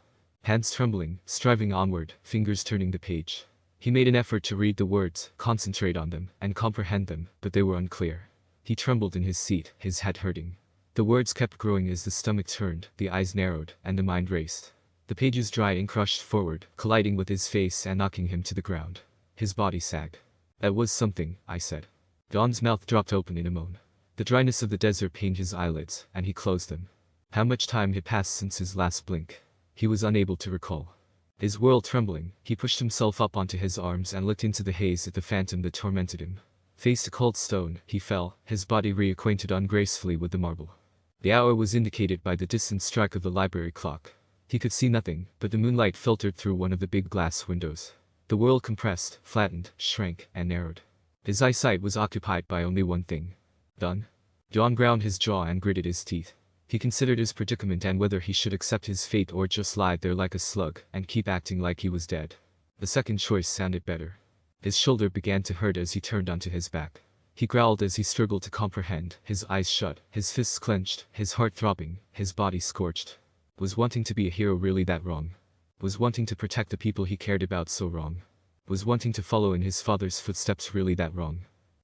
Speaker 1: Hands trembling, striving onward, fingers turning the page. He made an effort to read the words, concentrate on them, and comprehend them, but they were unclear. He trembled in his seat, his head hurting. The words kept growing as the stomach turned, the eyes narrowed, and the mind raced. The pages dried and crushed forward, colliding with his face and knocking him to the ground. His body sagged. That was something, I said. John's mouth dropped open in a moan. The dryness of the desert pained his eyelids, and he closed them. How much time had passed since his last blink? He was unable to recall. His world trembling, he pushed himself up onto his arms and looked into the haze at the phantom that tormented him. Face to cold stone, he fell, his body reacquainted ungracefully with the marble. The hour was indicated by the distant strike of the library clock. He could see nothing, but the moonlight filtered through one of the big glass windows. The world compressed, flattened, shrank, and narrowed. His eyesight was occupied by only one thing. Done? John ground his jaw and gritted his teeth. He considered his predicament and whether he should accept his fate or just lie there like a slug and keep acting like he was dead. The second choice sounded better. His shoulder began to hurt as he turned onto his back. He growled as he struggled to comprehend, his eyes shut, his fists clenched, his heart throbbing, his body scorched. Was wanting to be a hero really that wrong? Was wanting to protect the people he cared about so wrong? Was wanting to follow in his father's footsteps really that wrong?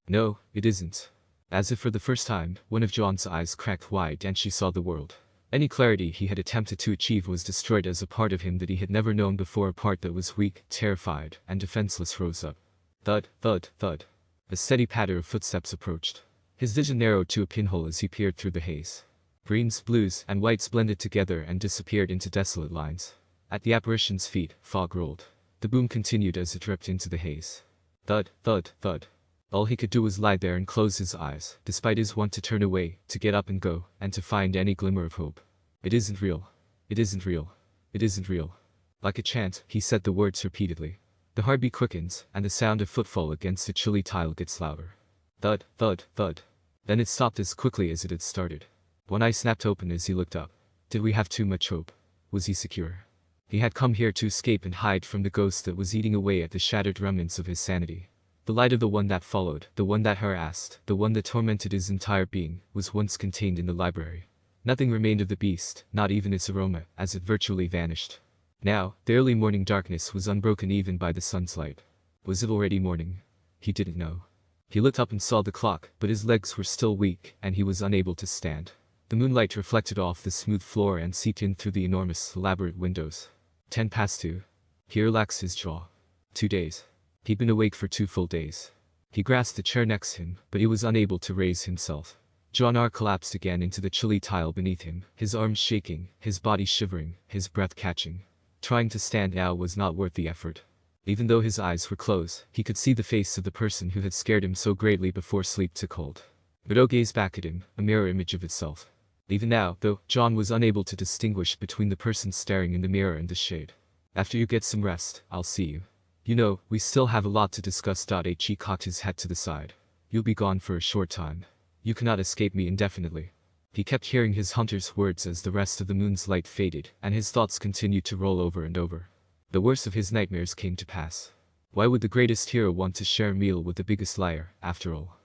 Speaker 1: No, it isn't. As if for the first time, one of John's eyes cracked wide and she saw the world. Any clarity he had attempted to achieve was destroyed as a part of him that he had never known before, a part that was weak, terrified, and defenseless rose up. Thud, thud, thud. A steady patter of footsteps approached. His vision narrowed to a pinhole as he peered through the haze. Greens, blues, and whites blended together and disappeared into desolate lines. At the apparition's feet, fog rolled. The boom continued as it dripped into the haze. Thud, thud, thud. All he could do was lie there and close his eyes, despite his want to turn away, to get up and go, and to find any glimmer of hope. It isn't real. It isn't real. It isn't real. Like a chant, he said the words repeatedly. The heartbeat quickens, and the sound of footfall against the chilly tile gets louder. Thud, thud, thud. Then it stopped as quickly as it had started. One eye snapped open as he looked up. Did we have too much hope? Was he secure? He had come here to escape and hide from the ghost that was eating away at the shattered remnants of his sanity. The light of the one that followed, the one that harassed, the one that tormented his entire being, was once contained in the library. Nothing remained of the beast, not even its aroma, as it virtually vanished. Now, the early morning darkness was unbroken even by the sun's light. Was it already morning? He didn't know. He looked up and saw the clock, but his legs were still weak, and he was unable to stand. The moonlight reflected off the smooth floor and seeped in through the enormous, elaborate windows. 2:10. He relaxed his jaw. 2 days. He'd been awake for 2 full days. He grasped the chair next to him, but he was unable to raise himself. John R. collapsed again into the chilly tile beneath him, his arms shaking, his body shivering, his breath catching. Trying to stand now was not worth the effort. Even though his eyes were closed, he could see the face of the person who had scared him so greatly before sleep took hold. Naruto gazed back at him, a mirror image of itself. Even now, though, John was unable to distinguish between the person staring in the mirror and the shade. After you get some rest, I'll see you. You know, we still have a lot to discuss. He cocked his head to the side. You'll be gone for a short time. You cannot escape me indefinitely. He kept hearing his hunter's words as the rest of the moon's light faded, and his thoughts continued to roll over and over. The worst of his nightmares came to pass. Why would the greatest hero want to share a meal with the biggest liar, after all?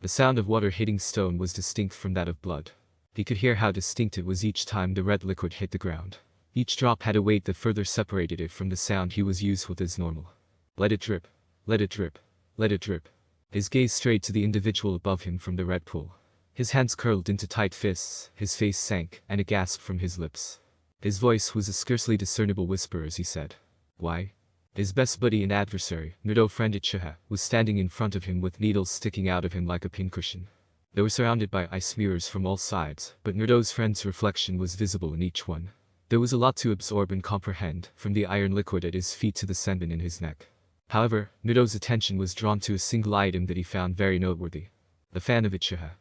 Speaker 1: The sound of water hitting stone was distinct from that of blood. He could hear how distinct it was each time the red liquid hit the ground. Each drop had a weight that further separated it from the sound he was used with as normal. Let it drip. Let it drip. Let it drip. His gaze strayed to the individual above him from the red pool. His hands curled into tight fists, his face sank, and a gasp from his lips. His voice was a scarcely discernible whisper as he said, "Why?" His best buddy and adversary, Naruto friend Ichiha, was standing in front of him with needles sticking out of him like a pincushion. They were surrounded by ice mirrors from all sides, but Naruto's friend's reflection was visible in each one. There was a lot to absorb and comprehend, from the iron liquid at his feet to the senbon in his neck. However, Naruto's attention was drawn to a single item that he found very noteworthy. A fan of Ichiha.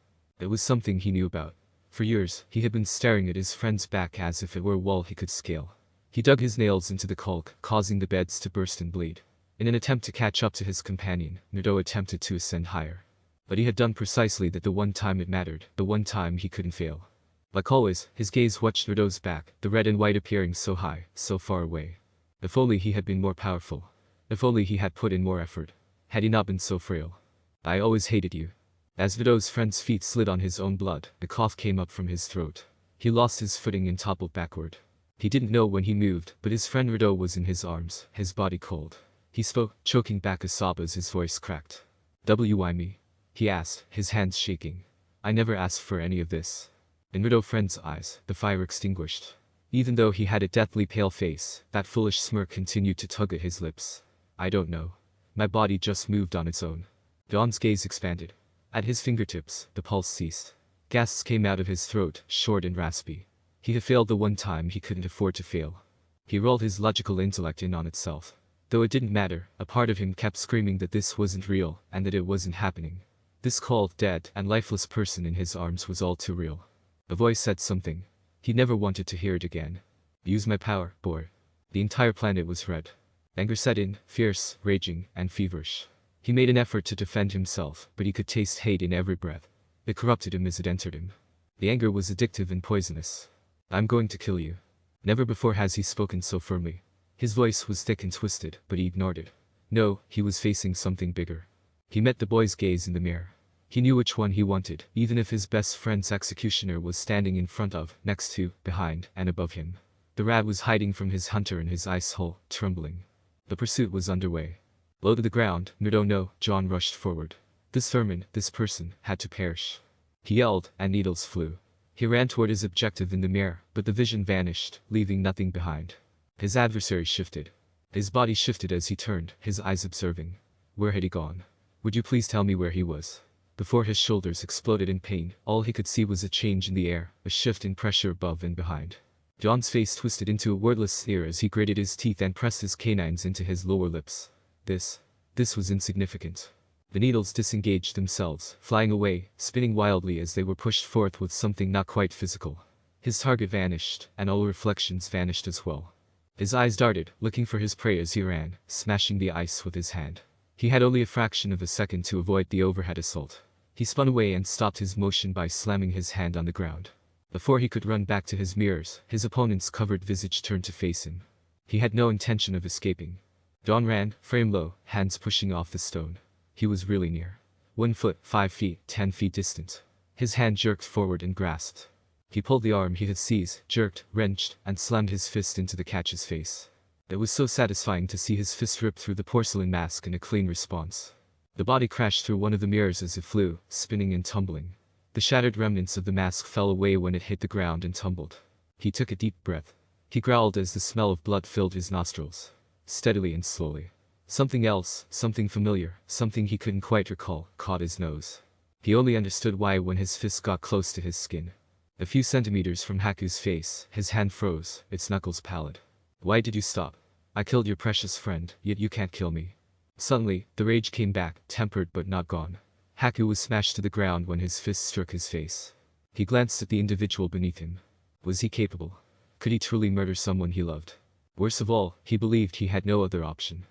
Speaker 1: It was something he knew about. For years, he had been staring at his friend's back as if it were a wall he could scale. He dug his nails into the caulk, causing the beds to burst and bleed. In an attempt to catch up to his companion, Naruto attempted to ascend higher. But he had done precisely that the one time it mattered, the one time he couldn't fail. Like always, his gaze watched Naruto's back, the red and white appearing so high, so far away. If only he had been more powerful. If only he had put in more effort. Had he not been so frail. I always hated you. As Naruto's friend's feet slid on his own blood, a cough came up from his throat. He lost his footing and toppled backward. He didn't know when he moved, but his friend Naruto was in his arms, his body cold. He spoke, choking back a sob as his voice cracked. "Why me?" he asked, his hands shaking. "I never asked for any of this." In Naruto's friend's eyes, the fire extinguished. Even though he had a deathly pale face, that foolish smirk continued to tug at his lips. "I don't know. My body just moved on its own." Dawn's gaze expanded. At his fingertips, the pulse ceased. Gasps came out of his throat, short and raspy. He had failed the one time he couldn't afford to fail. He rolled his logical intellect in on itself. Though it didn't matter, a part of him kept screaming that this wasn't real, and that it wasn't happening. This cold, dead, and lifeless person in his arms was all too real. A voice said something. He never wanted to hear it again. "Use my power, boy." The entire planet was red. Anger set in, fierce, raging, and feverish. He made an effort to defend himself, but he could taste hate in every breath. It corrupted him as it entered him. The anger was addictive and poisonous. "I'm going to kill you." Never before has he spoken so firmly. His voice was thick and twisted, but he ignored it. No, he was facing something bigger. He met the boy's gaze in the mirror. He knew which one he wanted, even if his best friend's executioner was standing in front of, next to, behind, and above him. The rat was hiding from his hunter in his ice hole, trembling. The pursuit was underway. Low to the ground, Naruto no, John rushed forward. This vermin, this person, had to perish. He yelled, and needles flew. He ran toward his objective in the mirror, but the vision vanished, leaving nothing behind. His adversary shifted. His body shifted as he turned, his eyes observing. Where had he gone? Would you please tell me where he was? Before his shoulders exploded in pain, all he could see was a change in the air, a shift in pressure above and behind. John's face twisted into a wordless sneer as he gritted his teeth and pressed his canines into his lower lips. This was insignificant. The needles disengaged themselves, flying away, spinning wildly as they were pushed forth with something not quite physical. His target vanished, and all reflections vanished as well. His eyes darted, looking for his prey as he ran, smashing the ice with his hand. He had only a fraction of a second to avoid the overhead assault. He spun away and stopped his motion by slamming his hand on the ground. Before he could run back to his mirrors, his opponent's covered visage turned to face him. He had no intention of escaping. Dawn ran, frame low, hands pushing off the stone. He was really near. 1 foot, 5 feet, 10 feet distant. His hand jerked forward and grasped. He pulled the arm he had seized, jerked, wrenched, and slammed his fist into the catch's face. It was so satisfying to see his fist rip through the porcelain mask in a clean response. The body crashed through one of the mirrors as it flew, spinning and tumbling. The shattered remnants of the mask fell away when it hit the ground and tumbled. He took a deep breath. He growled as the smell of blood filled his nostrils. Steadily and slowly. Something else, something familiar, something he couldn't quite recall, caught his nose. He only understood why when his fist got close to his skin. A few centimeters from Haku's face, his hand froze, its knuckles pallid. "Why did you stop? I killed your precious friend, yet you can't kill me." Suddenly, the rage came back, tempered but not gone. Haku was smashed to the ground when his fist struck his face. He glanced at the individual beneath him. Was he capable? Could he truly murder someone he loved? Worst of all, he believed he had no other option.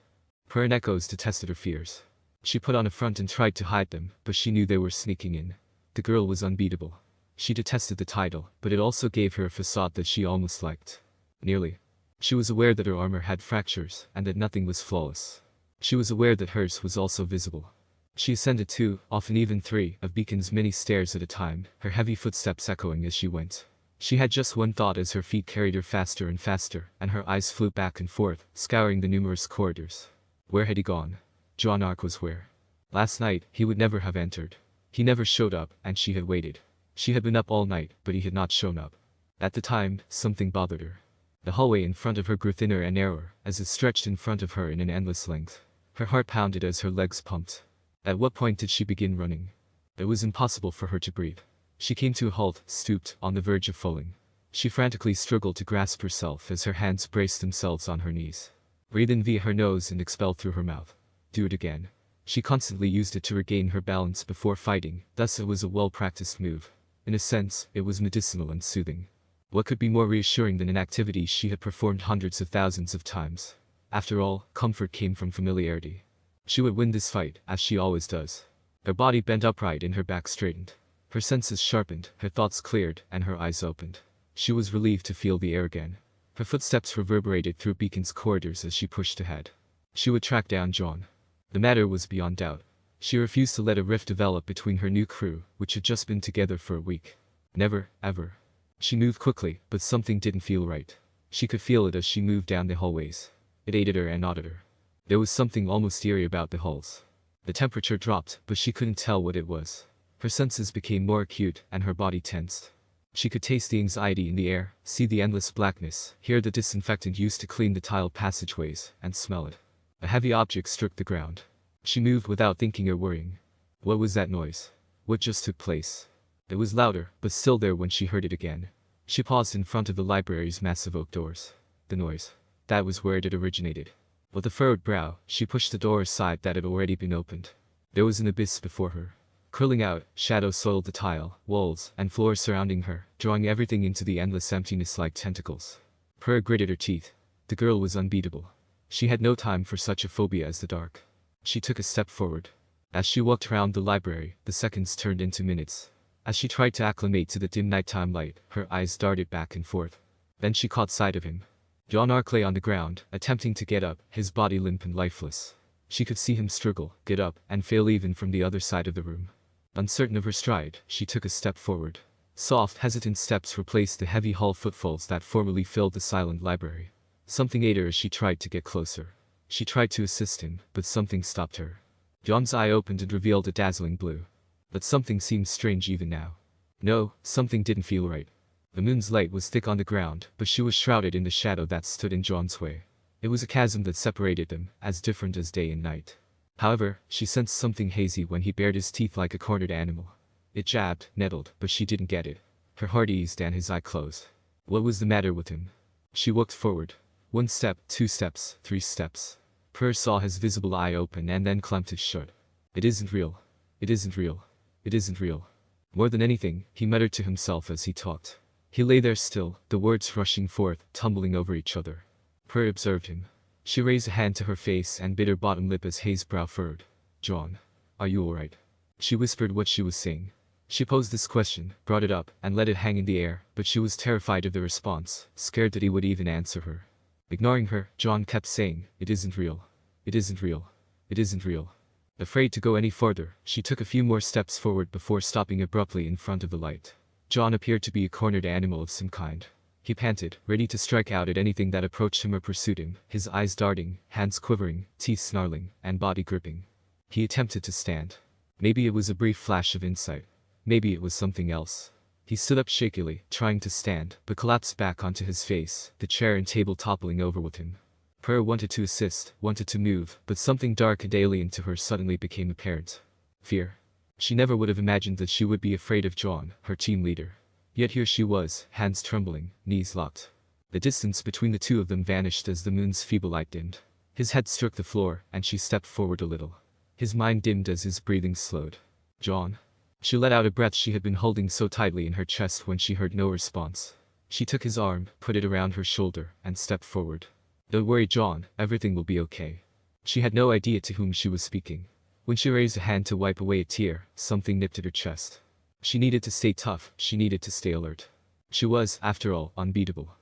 Speaker 1: Purin echoes detested her fears. She put on a front and tried to hide them, but she knew they were sneaking in. The girl was unbeatable. She detested the title, but it also gave her a facade that she almost liked. Nearly. She was aware that her armor had fractures, and that nothing was flawless. She was aware that hers was also visible. She ascended 2, often even 3, of Beacon's many stairs at a time, her heavy footsteps echoing as she went. She had just one thought as her feet carried her faster and faster, and her eyes flew back and forth, scouring the numerous corridors. Where had he gone? John Ark was where? Last night, he would never have entered. He never showed up, and she had waited. She had been up all night, but he had not shown up. At the time, something bothered her. The hallway in front of her grew thinner and narrower, as it stretched in front of her in an endless length. Her heart pounded as her legs pumped. At what point did she begin running? It was impossible for her to breathe. She came to a halt, stooped, on the verge of falling. She frantically struggled to grasp herself as her hands braced themselves on her knees. Breathe in via her nose and expel through her mouth. Do it again. She constantly used it to regain her balance before fighting, thus it was a well-practiced move. In a sense, it was medicinal and soothing. What could be more reassuring than an activity she had performed hundreds of thousands of times? After all, comfort came from familiarity. She would win this fight, as she always does. Her body bent upright and her back straightened. Her senses sharpened, her thoughts cleared, and her eyes opened. She was relieved to feel the air again. Her footsteps reverberated through Beacon's corridors as she pushed ahead. She would track down John. The matter was beyond doubt. She refused to let a rift develop between her new crew, which had just been together for a week. Never, ever. She moved quickly, but something didn't feel right. She could feel it as she moved down the hallways. It aided her and awed her. There was something almost eerie about the halls. The temperature dropped, but she couldn't tell what it was. Her senses became more acute, and her body tensed. She could taste the anxiety in the air, see the endless blackness, hear the disinfectant used to clean the tiled passageways, and smell it. A heavy object struck the ground. She moved without thinking or worrying. What was that noise? What just took place? It was louder, but still there when she heard it again. She paused in front of the library's massive oak doors. The noise. That was where it had originated. With a furrowed brow, she pushed the door aside that had already been opened. There was an abyss before her. Curling out, shadows soiled the tile, walls, and floors surrounding her, drawing everything into the endless emptiness like tentacles. Pearl gritted her teeth. The girl was unbeatable. She had no time for such a phobia as the dark. She took a step forward. As she walked around the library, the seconds turned into minutes. As she tried to acclimate to the dim nighttime light, her eyes darted back and forth. Then she caught sight of him. John Ark lay on the ground, attempting to get up, his body limp and lifeless. She could see him struggle, get up, and fail even from the other side of the room. Uncertain of her stride, she took a step forward. Soft, hesitant steps replaced the heavy hall footfalls that formerly filled the silent library. Something ate her as she tried to get closer. She tried to assist him, but something stopped her. John's eye opened and revealed a dazzling blue. But something seemed strange even now. No, something didn't feel right. The moon's light was thick on the ground, but she was shrouded in the shadow that stood in John's way. It was a chasm that separated them, as different as day and night. However, she sensed something hazy when he bared his teeth like a cornered animal. It jabbed, nettled, but she didn't get it. Her heart eased and his eye closed. What was the matter with him? She walked forward. 1 step, 2 steps, 3 steps. Per saw his visible eye open and then clamped it shut. It isn't real. It isn't real. It isn't real. More than anything, he muttered to himself as he talked. He lay there still, the words rushing forth, tumbling over each other. Per observed him. She raised a hand to her face and bit her bottom lip as Hayes' brow furrowed. John, are you alright? She whispered what she was saying. She posed this question, brought it up, and let it hang in the air, but she was terrified of the response, scared that he would even answer her. Ignoring her, John kept saying, it isn't real. It isn't real. It isn't real. Afraid to go any further, she took a few more steps forward before stopping abruptly in front of the light. John appeared to be a cornered animal of some kind. He panted, ready to strike out at anything that approached him or pursued him, his eyes darting, hands quivering, teeth snarling, and body gripping. He attempted to stand. Maybe it was a brief flash of insight. Maybe it was something else. He stood up shakily, trying to stand, but collapsed back onto his face, the chair and table toppling over with him. Per wanted to assist, wanted to move, but something dark and alien to her suddenly became apparent. Fear. She never would have imagined that she would be afraid of John, her team leader. Yet here she was, hands trembling, knees locked. The distance between the two of them vanished as the moon's feeble light dimmed. His head struck the floor, and she stepped forward a little. His mind dimmed as his breathing slowed. John. She let out a breath she had been holding so tightly in her chest when she heard no response. She took his arm, put it around her shoulder, and stepped forward. Don't worry, John, everything will be okay. She had no idea to whom she was speaking. When she raised a hand to wipe away a tear, something nipped at her chest. She needed to stay tough, she needed to stay alert. She was, after all, unbeatable.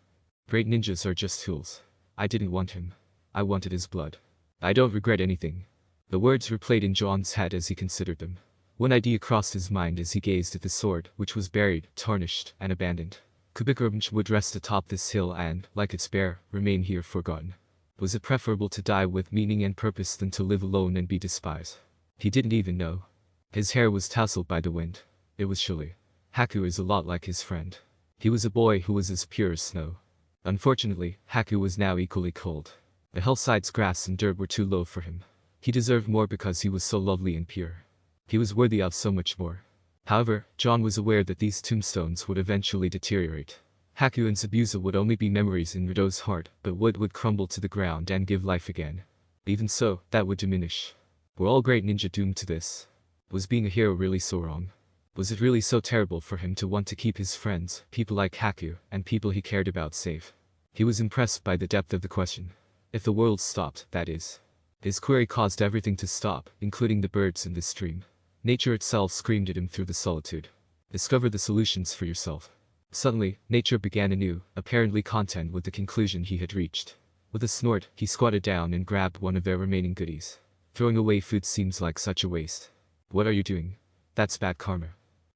Speaker 1: Great ninjas are just tools. I didn't want him. I wanted his blood. I don't regret anything. The words replayed in John's head as he considered them. One idea crossed his mind as he gazed at the sword, which was buried, tarnished, and abandoned. Kubikurumch would rest atop this hill and, like its bearer, remain here forgotten. Was it preferable to die with meaning and purpose than to live alone and be despised? He didn't even know. His hair was tousled by the wind. It was chilly. Haku is a lot like his friend. He was a boy who was as pure as snow. Unfortunately, Haku was now equally cold. The hillside's grass and dirt were too low for him. He deserved more because he was so lovely and pure. He was worthy of so much more. However, John was aware that these tombstones would eventually deteriorate. Haku and Zabuza would only be memories in Rido's heart, but wood would crumble to the ground and give life again. Even so, that would diminish. Were all great ninja doomed to this? Was being a hero really so wrong? Was it really so terrible for him to want to keep his friends, people like Haku, and people he cared about safe? He was impressed by the depth of the question. If the world stopped, that is. His query caused everything to stop, including the birds in the stream. Nature itself screamed at him through the solitude. Discover the solutions for yourself. Suddenly, nature began anew, apparently content with the conclusion he had reached. With a snort, he squatted down and grabbed one of their remaining goodies. Throwing away food seems like such a waste. What are you doing? That's bad karma.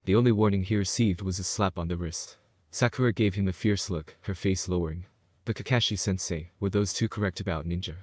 Speaker 1: The only warning he received was a slap on the wrist. Sakura gave him a fierce look, her face lowering. But Kakashi-sensei, were those two correct about ninja?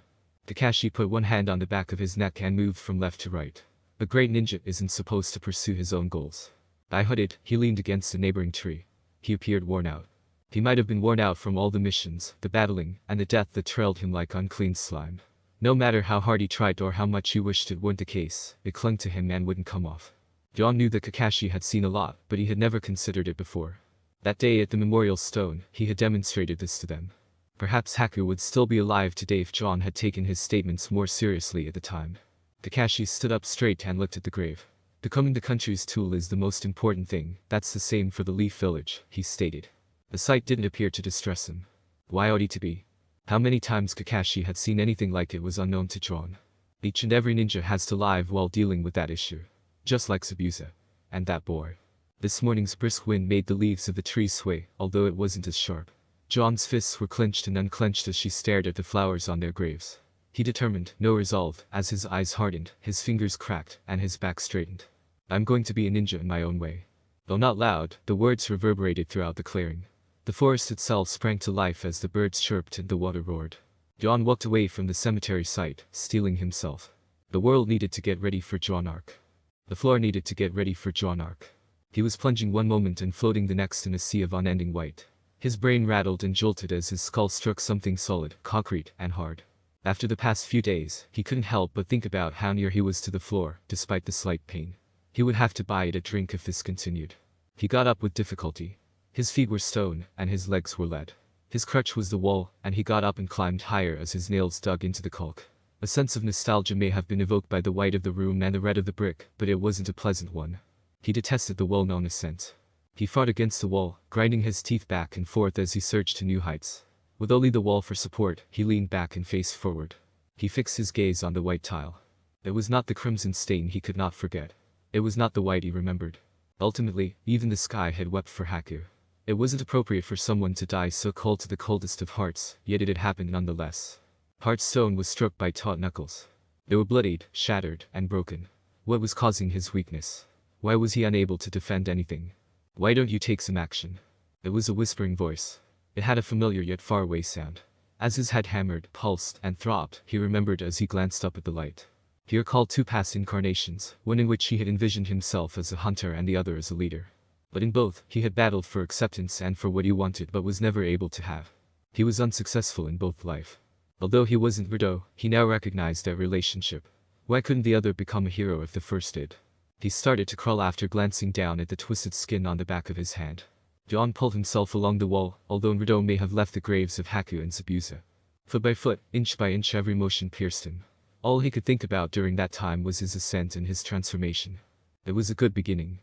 Speaker 1: Kakashi put one hand on the back of his neck and moved from left to right. A great ninja isn't supposed to pursue his own goals. Lighthearted, he leaned against a neighboring tree. He appeared worn out. He might have been worn out from all the missions, the battling, and the death that trailed him like unclean slime. No matter how hard he tried or how much he wished it weren't the case, it clung to him and wouldn't come off. John knew that Kakashi had seen a lot, but he had never considered it before. That day at the memorial stone, he had demonstrated this to them. Perhaps Haku would still be alive today if John had taken his statements more seriously at the time. Kakashi stood up straight and looked at the grave. Becoming the country's tool is the most important thing, that's the same for the Leaf Village, he stated. The sight didn't appear to distress him. Why ought he to be? How many times Kakashi had seen anything like it was unknown to John. Each and every ninja has to live while dealing with that issue. Just like Zabuza. And that boy. This morning's brisk wind made the leaves of the trees sway, although it wasn't as sharp. John's fists were clenched and unclenched as she stared at the flowers on their graves. He determined, no resolve, as his eyes hardened, his fingers cracked, and his back straightened. I'm going to be a ninja in my own way. Though not loud, the words reverberated throughout the clearing. The forest itself sprang to life as the birds chirped and the water roared. John walked away from the cemetery site, steeling himself. The world needed to get ready for John Arc. The floor needed to get ready for John Arc. He was plunging one moment and floating the next in a sea of unending white. His brain rattled and jolted as his skull struck something solid, concrete, and hard. After the past few days, he couldn't help but think about how near he was to the floor, despite the slight pain. He would have to buy it a drink if this continued. He got up with difficulty. His feet were stone, and his legs were lead. His crutch was the wall, and he got up and climbed higher as his nails dug into the caulk. A sense of nostalgia may have been evoked by the white of the room and the red of the brick, but it wasn't a pleasant one. He detested the well-known ascent. He fought against the wall, grinding his teeth back and forth as he surged to new heights. With only the wall for support, he leaned back and faced forward. He fixed his gaze on the white tile. It was not the crimson stain he could not forget. It was not the white he remembered. Ultimately, even the sky had wept for Haku. It wasn't appropriate for someone to die so cold to the coldest of hearts, yet it had happened nonetheless. Heartstone was struck by taut knuckles. They were bloodied, shattered, and broken. What was causing his weakness? Why was he unable to defend anything? Why don't you take some action? It was a whispering voice. It had a familiar yet faraway sound. As his head hammered, pulsed, and throbbed, he remembered as he glanced up at the light. He recalled two past incarnations, one in which he had envisioned himself as a hunter and the other as a leader. But in both, he had battled for acceptance and for what he wanted but was never able to have. He was unsuccessful in both life. Although he wasn't Rwby, he now recognized their relationship. Why couldn't the other become a hero if the first did? He started to crawl after glancing down at the twisted skin on the back of his hand. John pulled himself along the wall, although Rwby may have left the graves of Haku and Zabuza. Foot by foot, inch by inch every motion pierced him. All he could think about during that time was his ascent and his transformation. It was a good beginning.